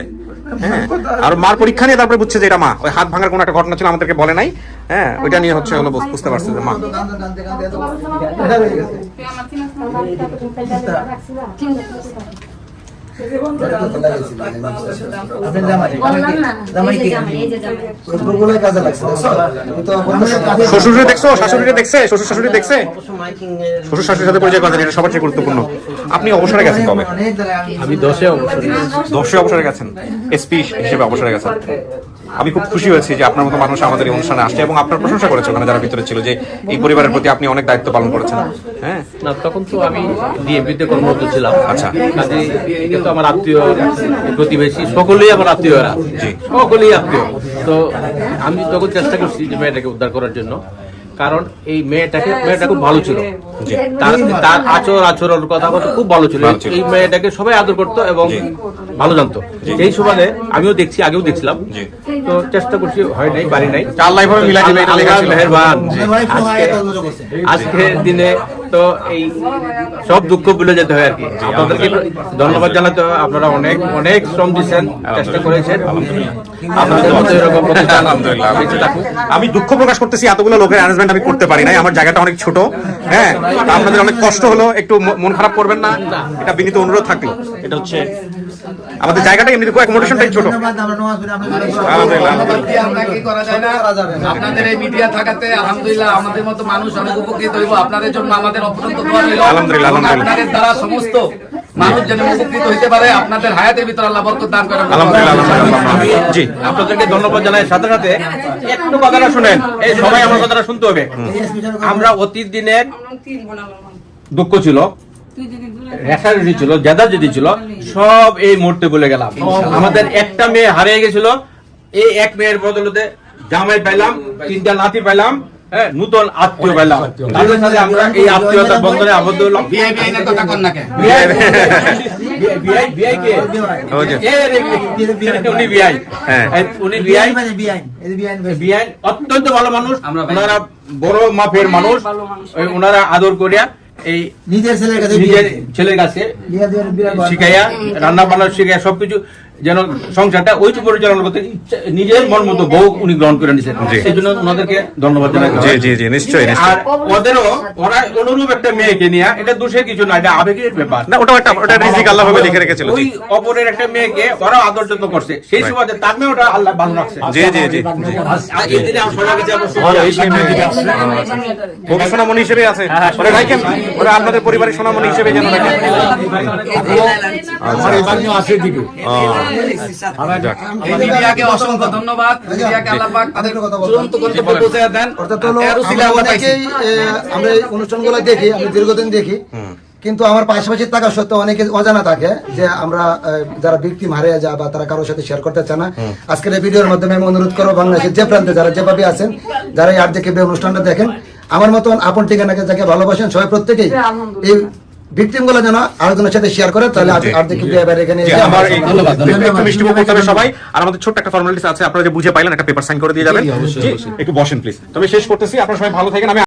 হ্যাঁ, আর মার পরীক্ষা নিয়ে তারপরে বুঝছে যে এটা মা। ওই হাত ভাঙার কোনো একটা ঘটনা ছিল, আমাদেরকে বলে নাই। হ্যাঁ, ওইটা নিয়ে হচ্ছে হলো বুঝতে পারছে যে মা। শ্বশুরে দেখছো, শাশুড়িরে দেখছে, শ্বশুর শাশুড়ি দেখছে, শ্বশুর শাশুড়ির সাথে পরিচয় করেন, এটা সবার চেয়ে গুরুত্বপূর্ণ। আপনি অবসরে গেছেন কবে? আমি 10-এ অবসরে গেছি। 10-এ অবসরে গেছেন, এসপি হিসেবে অবসরে গেছেন। আমি খুব খুশি হয়েছি যে আপনার মতো মানুষ আমাদের এই অনুষ্ঠানে আসছে এবং আপনার প্রশংসা করেছে ওখানে যারা ভিতরে ছিল, যে এই পরিবারের প্রতি আপনি অনেক দায়িত্ব পালন করেছেন। হ্যাঁ, না তখন তো আমি ডিএমপিতে কর্মরত ছিলাম। আচ্ছা। কাজে এটা তো আমার আত্মীয়, প্রতিবেশী সকলেই আমার আত্মীয়রা, সকলেই আত্মীয়। তো আমি তখন চেষ্টা করছি যে মেয়েটাকে উদ্ধার করার জন্য, কারণ এই মেয়েটা খুব ভালো ছিল, তার আচরণ কথা খুব ভালো ছিল। এই মেয়েটাকে সবাই আদর করতো এবং ভালো জানতো। এই সুবাদে আমিও দেখছি, আগেও দেখছিলাম, তো চেষ্টা করছি, হয় নাই, পারি নাই। আল্লাহ এভাবে মিলাই দিবে, এটা লেখা ছিল। মেহেরবান। আজকের দিনে তো এই সব দুঃখ ভুলে যেতে হয় আর কি। আপনাদেরকে ধন্যবাদ জানাতে হয়, আপনারা অনেক অনেক শ্রম দিচ্ছেন, চেষ্টা করেছেন। আপনাদের মতো এরকম প্রতিষ্ঠান আলহামদুলিল্লাহ। বেঁচে থাকুক। আমি দুঃখ প্রকাশ করতেছি, এতগুলো লোকের অ্যারেঞ্জমেন্ট আমি করতে পারি নাই, আমার জায়গাটা অনেক ছোট। হ্যাঁ, তা আপনাদের অনেক কষ্ট হলো, একটু মন খারাপ করবেন না, এটা বিনীত অনুরোধ থাকলো। এটা হচ্ছে আমাদের জায়গাটা এমনি অ্যাকোমোডেশনটাই ছোট। আলহামদুলিল্লাহ। আপনাদের এই মিডিয়া থাকাতে আলহামদুলিল্লাহ আমাদের মতো মানুষ অনেক উপকৃত হইব। আপনাদের জন্য আমাদের অত্যন্ত দোয়া রইল। আলহামদুলিল্লাহ, এবং আলহামদুলিল্লাহ। আপনাদের দ্বারা সমস্ত মানুষ যেন উপকৃত হইতে পারে, আপনাদের হায়াতের ভিতর আল্লাহ বরকত দান করেন। আলহামদুলিল্লাহ, আলহামদুলিল্লাহ। জি, আপনাদেরকে ধন্যবাদ জানাই। সাথে সাথে একটু কথাটা শুনেন, এই সবাই আমার কথাটা শুনতে হবে। আমরা অতীত দিনের দুঃখ ছিল, রেশারেশি ছিল, জেদাজেদি ছিল, সব এই মুহূর্তে ভুলে গেলাম। আমাদের একটা মেয়ে হারিয়ে গেছিল, এই এক মেয়ের বদলতে জামাই পাইলাম, 3টা নাতি পাইলাম, হ্যাঁ, নতুন আত্মীয় পাইলাম। তাদের সাথে আমরা এই আত্মীয়তার বন্ধনে আবদ্ধ হলাম। কথা কন না কেন? অত্যন্ত ভালো মানুষ, ওনারা বড় মাপের মানুষ, ওনারা আদর করিয়া এই নিজের ছেলের কাছে নিজের ছেলের কাছে শিখাইয়া, রান্না বান্না শিখাইয়া সবকিছু যেন সংসারটা ওই পরিচালনা করতে নিজের মন মতো বউ উনি গ্রহণ করে নিয়েছেন। সেই জন্য ওনাদেরকে ধন্যবাদ জানাই। জি, নিশ্চয়ই। আর ওদেরও ওরা অনুরূপ একটা মেয়েকে নিয়ে, এটা দোষের কিছু না, এটা আবেগের ব্যাপার। না, ওটা রিজিক আল্লাহ ভাবে লিখে রেখেছিল। ওই অপরের একটা মেয়েকে ওরা আদর যত্ন করছে, সেই সুবাদে তার মেয়ে ওটা আল্লাহ ভালো রাখছে। জি। আর এই দিনে আমরা সবার কাছে ওকে সোনামণি হিসেবে আছে, ওরা রাখেন, ওরা আপনাদের পরিবারের সোনামণি হিসেবে যেন রাখেন। মিডিয়াকে অসংখ্য ধন্যবাদ। মিডিয়াকে আল্লাহ পাক তাদের চূড়ান্ত গন্তব্যে পৌঁছে দেন। আমরা এই অনুষ্ঠানগুলো দেখি, আমি দীর্ঘদিন দেখি, কিন্তু আমার পাশাপাশি থাকা সত্ত্বেও অনেকে অজানা থাকে যে আমরা যারা ভিকটিম হারিয়ে যায় বা তারা কারোর সাথে শেয়ার করতে চায় না। আজকের এই ভিডিওর মাধ্যমে আমি অনুরোধ করবো, বাংলাদেশের যে প্রান্তে যারা যেভাবে আছেন, যারা এই আর্থিক অনুষ্ঠানটা দেখেন, আমার মতন আপন ঠিকানাকে যাকে ভালোবাসেন, সবাই প্রত্যেকেই এই ভিকটিম গুলো যেন আরেকজনের সাথে শেয়ার করে, তাহলে আর্থিক এখানে আমার একটু মিষ্টি মুখ করতে হবে সবাই। আর আমাদের ছোট্ট একটা ফর্মালিটিস আছে, আপনারা যে বুঝে পাইলেন, একটা পেপার সাইন করে দিয়ে যাবেন। একটু বসেন প্লিজ। তবে শেষ করতেছি, আপনারা সবাই ভালো থাকেন। আমি